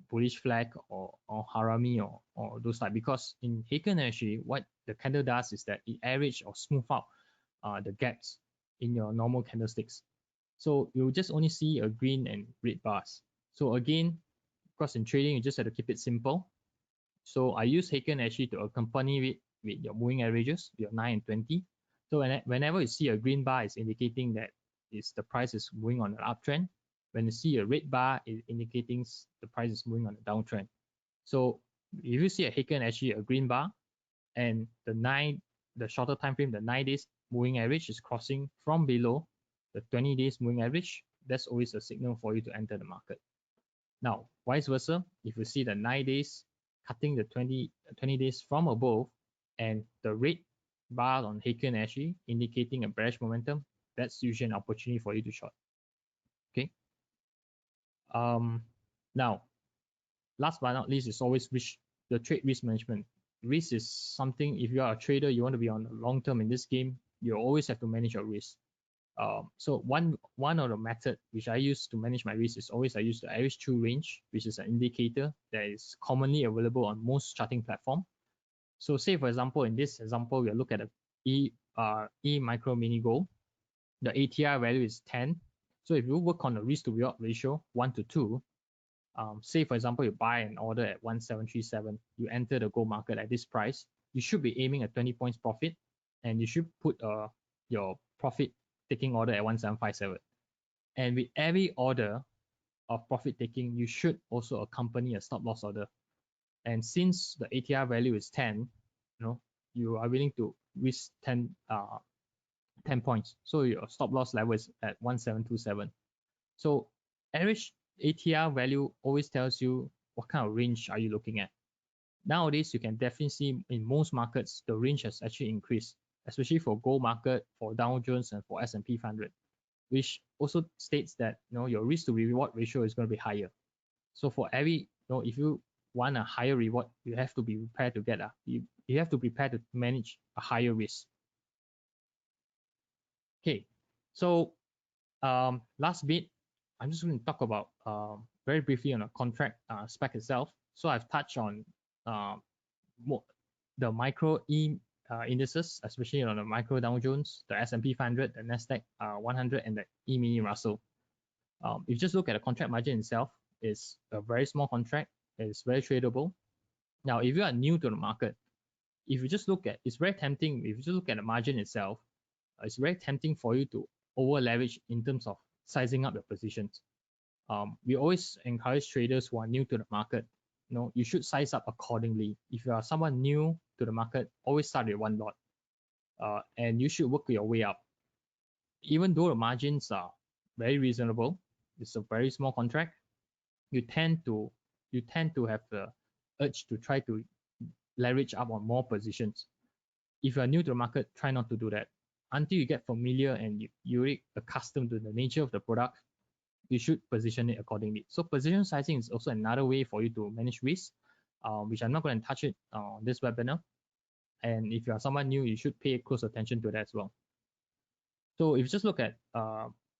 bullish flag or harami or those type, because in Heiken Ashi, what the candle does is that it average or smooth out the gaps in your normal candlesticks. So you just only see a green and red bars. So again, because in trading, you just have to keep it simple. So I use Heiken Ashi to accompany it with your moving averages, your 9 and 20. So whenever you see a green bar, it's indicating that the price is moving on an uptrend. When you see a red bar, it's indicating the price is moving on a downtrend. So if you see a Heiken Ashi, a green bar, and the shorter time frame, the 9 days moving average is crossing from below the 20 days moving average, that's always a signal for you to enter the market. Now, vice versa, if you see the 9 days cutting the 20 days from above and the red bar on Heiken Ashi indicating a bearish momentum, that's usually an opportunity for you to short. Okay. Now, last but not least is always the trade risk management. Risk is something, if you are a trader, you want to be on the long term in this game, you always have to manage your risk. So one of the method which I use to manage my risk is always I use the average true range, which is an indicator that is commonly available on most charting platform. So say for example, in this example, we'll look at a E micro mini gold. The ATR value is 10. So if you work on the risk to reward ratio 1 to 2, say for example, you buy an order at 1737, you enter the gold market at this price, you should be aiming at 20 points profit, and you should put your profit taking order at 1757. And with every order of profit taking, you should also accompany a stop loss order. And since the ATR value is 10, you are willing to risk 10 points. So your stop loss level is at 1727. So average ATR value always tells you what kind of range are you looking at. Nowadays, you can definitely see in most markets, the range has actually increased, especially for gold market, for Dow Jones, and for S&P 500, which also states that your risk to reward ratio is going to be higher. So for every, if you want a higher reward, you have to be prepared to get you have to prepare to manage a higher risk. Okay, so last bit, I'm just going to talk about very briefly on a contract spec itself. So I've touched on the micro indices, especially on the micro Dow Jones, the S&P 500, the Nasdaq 100, and the E-mini Russell. If you just look at the contract margin itself, it's a very small contract. It's very tradable. Now, if you are new to the market, if you just look at, it's very tempting. If you just look at the margin itself, it's very tempting for you to over leverage in terms of sizing up your positions. We always encourage traders who are new to the market, you should size up accordingly. If you are someone new to the market, always start with one lot, and you should work your way up. Even though the margins are very reasonable, it's a very small contract, you tend to have the urge to try to leverage up on more positions. If you are new to the market, try not to do that. Until you get familiar and you're accustomed to the nature of the product, you should position it accordingly. So position sizing is also another way for you to manage risk, which I'm not going to touch it on this webinar. And if you are someone new, you should pay close attention to that as well. So if you just look at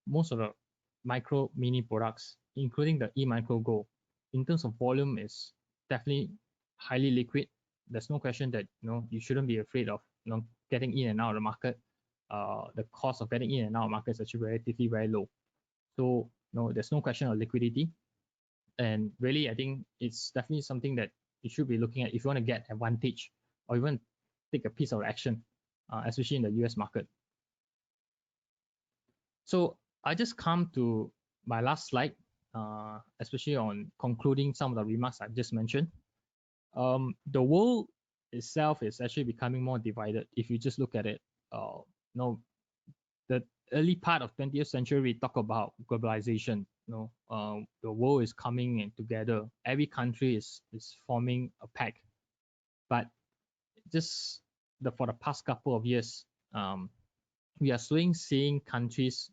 most of the micro mini products, including the e-micro gold, in terms of volume, is definitely highly liquid. There's no question that you shouldn't be afraid of getting in and out of the market. The cost of getting in and out of the market is actually relatively very low. So there's no question of liquidity. And really, I think it's definitely something that you should be looking at if you want to get advantage or even take a piece of action, especially in the US market. So I just come to my last slide, especially on concluding some of the remarks I've just mentioned. The world itself is actually becoming more divided. If you just look at it, the early part of 20th century, we talk about globalization. The world is coming in together. Every country is forming a pack. But just for the past couple of years, we are slowly seeing countries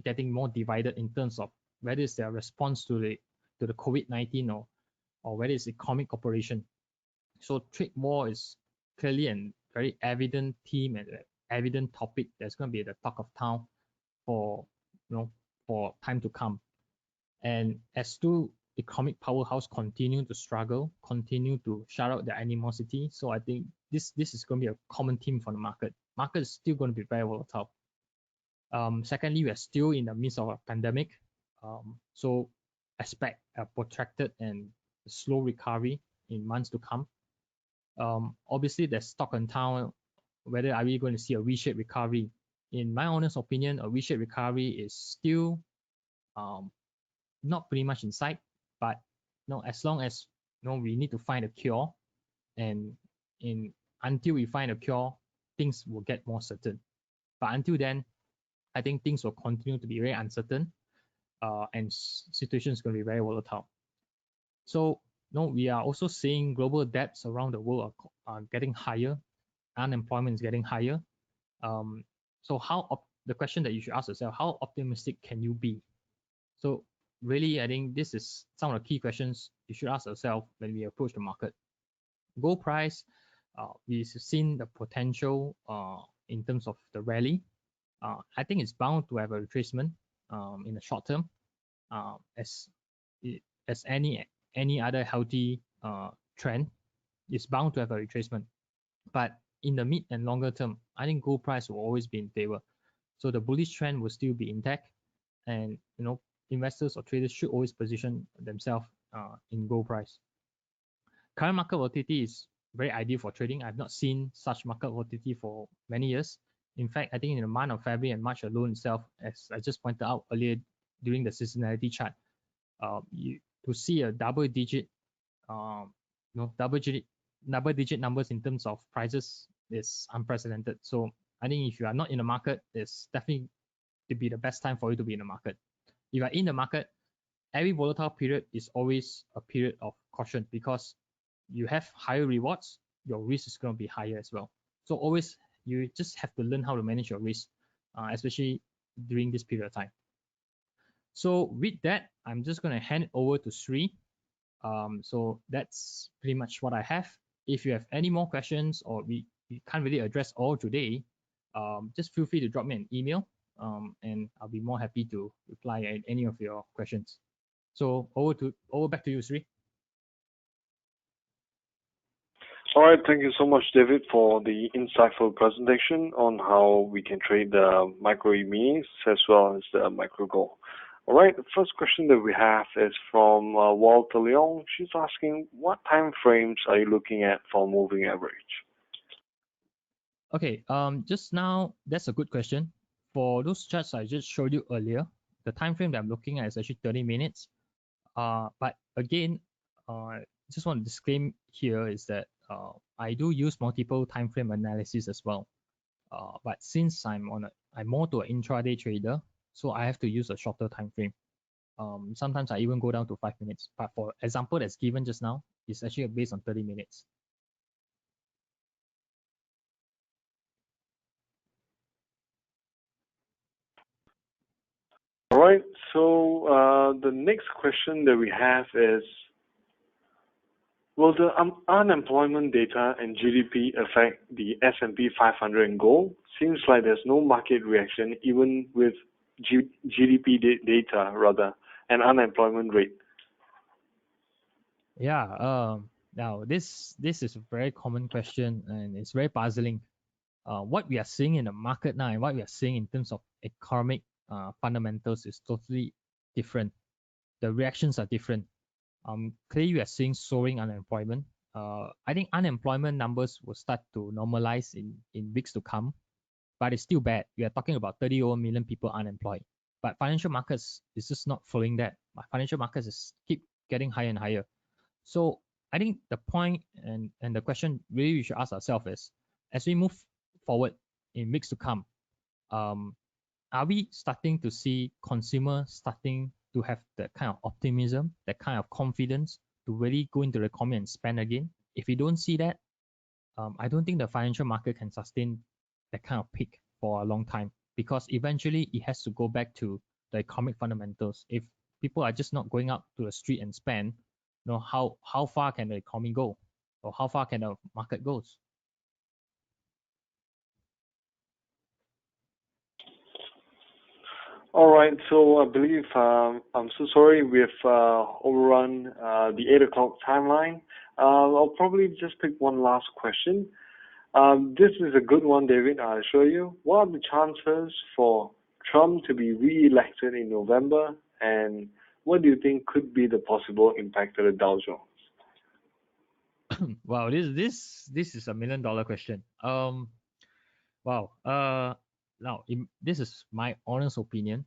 getting more divided in terms of whether it's their response to the COVID-19 or whether it's economic cooperation. So trade war is clearly a very evident theme and evident topic that's going to be the talk of town for time to come. And as two economic powerhouse continue to struggle, continue to shout out their animosity, so I think this is going to be a common theme for the market. Market is still going to be very volatile. Secondly, we are still in the midst of a pandemic, so expect a protracted and slow recovery in months to come. Obviously, there's talk on town whether are we going to see a V-shaped recovery. In my honest opinion, a V-shaped recovery is still not pretty much in sight, but as long as we need to find a cure, and until we find a cure, things will get more certain. But until then, I think things will continue to be very uncertain, and situation is going to be very volatile. So we are also seeing global debts around the world are getting higher, unemployment is getting higher. So the question that you should ask yourself, how optimistic can you be? So really, I think this is some of the key questions you should ask yourself when we approach the market. Gold price, we've seen the potential in terms of the rally. I think it's bound to have a retracement in the short term, as any other healthy trend is bound to have a retracement. But in the mid and longer term, I think gold price will always be in favor. So the bullish trend will still be intact, and investors or traders should always position themselves in gold price. Current market volatility is very ideal for trading. I've not seen such market volatility for many years. In fact, I think in the month of February and March alone itself, as I just pointed out earlier during the seasonality chart, to see a double-digit numbers in terms of prices is unprecedented. So I think if you are not in the market, it's definitely to be the best time for you to be in the market. If you are in the market, every volatile period is always a period of caution, because you have higher rewards, your risk is going to be higher as well. So always, you just have to learn how to manage your risk, especially during this period of time. So with that, I'm just going to hand it over to Sri. So that's pretty much what I have. If you have any more questions, or we can't really address all today, just feel free to drop me an email, and I'll be more happy to reply at any of your questions. So over back to you, Sri.
All right, thank you so much, David, for the insightful presentation on how we can trade the micro minis as well as the micro gold. All right, the first question that we have is from Walter Leong. She's asking, what time frames are you looking at for moving average?
Okay, just now, that's a good question. For those charts I just showed you earlier, the time frame that I'm looking at is actually 30 minutes. But again, just want to disclaim here is that I do use multiple time frame analysis as well. But since I'm more to an intraday trader, so I have to use a shorter time frame. Sometimes I even go down to 5 minutes. But for example that's given just now, it's actually based on 30 minutes.
All right, so the next question that we have is, will the unemployment data and GDP affect the S&P 500 and gold? Seems like there's no market reaction even with GDP data rather and unemployment rate.
Yeah, now this is a very common question and it's very puzzling. What we are seeing in the market now and what we are seeing in terms of economic fundamentals is totally different. The reactions are different. Clearly, we are seeing soaring unemployment. I think unemployment numbers will start to normalize in weeks to come, but it's still bad. We are talking about 30 over million people unemployed. But financial markets is just not following that. Financial markets is keep getting higher and higher. So I think the point and the question really we should ask ourselves is, as we move forward in weeks to come, are we starting to see consumers starting to have that kind of optimism, that kind of confidence to really go into the economy and spend again? If we don't see that, I don't think the financial market can sustain that kind of peak for a long time, because eventually it has to go back to the economic fundamentals. If people are just not going out to the street and spend, how far can the economy go, or how far can the market goes?
All right, so I believe I'm so sorry we've overrun the 8 o'clock timeline. I'll probably just pick one last question. This is a good one, David, I'll assure you. What are the chances for Trump to be re-elected in November, and what do you think could be the possible impact to the Dow Jones?
Wow, this is a $1 million question. Wow. Now this is my honest opinion.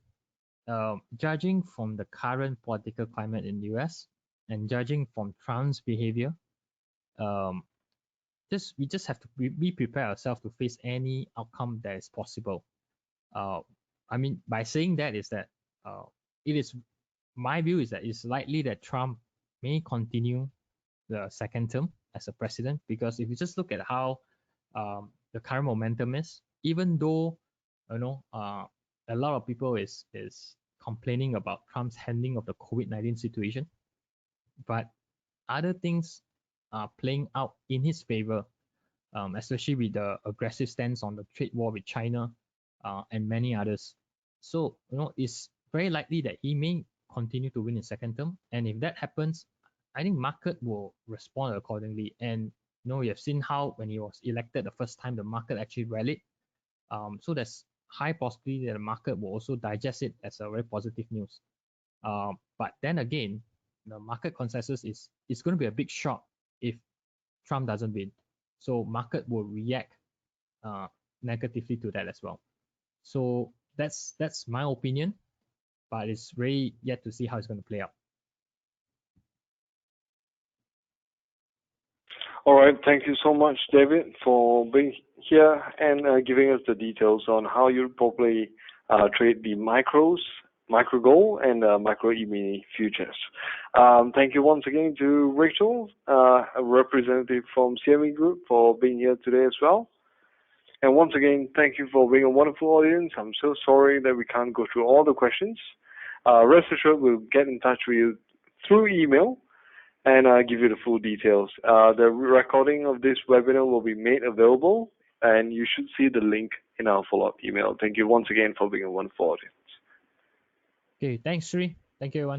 Judging from the current political climate in the US and judging from Trump's behavior, we just have to be prepare ourselves to face any outcome that is possible. I mean, by saying that is that it is my view is that it's likely that Trump may continue the second term as a president, because if you just look at how the current momentum is, even though a lot of people is complaining about Trump's handling of the COVID-19 situation, but other things are playing out in his favor, especially with the aggressive stance on the trade war with China and many others. So it's very likely that he may continue to win his second term, and if that happens, I think market will respond accordingly. And we have seen how when he was elected the first time, the market actually rallied. So there's high possibility that the market will also digest it as a very positive news. But then again, the market consensus is it's going to be a big shock if Trump doesn't win. So market will react negatively to that as well. So that's my opinion, but it's really yet to see how it's going to play out.
All right, thank you so much, David, for being here and giving us the details on how you probably trade the micro gold and micro E-mini futures. Thank you once again to Rachel, a representative from CME Group, for being here today as well. And once again, thank you for being a wonderful audience. I'm so sorry that we can't go through all the questions. Rest assured, we'll get in touch with you through email and give you the full details. The recording of this webinar will be made available, and you should see the link in our follow-up email. Thank you once again for being a wonderful audience.
Okay, thanks, Sri. Thank you, everyone.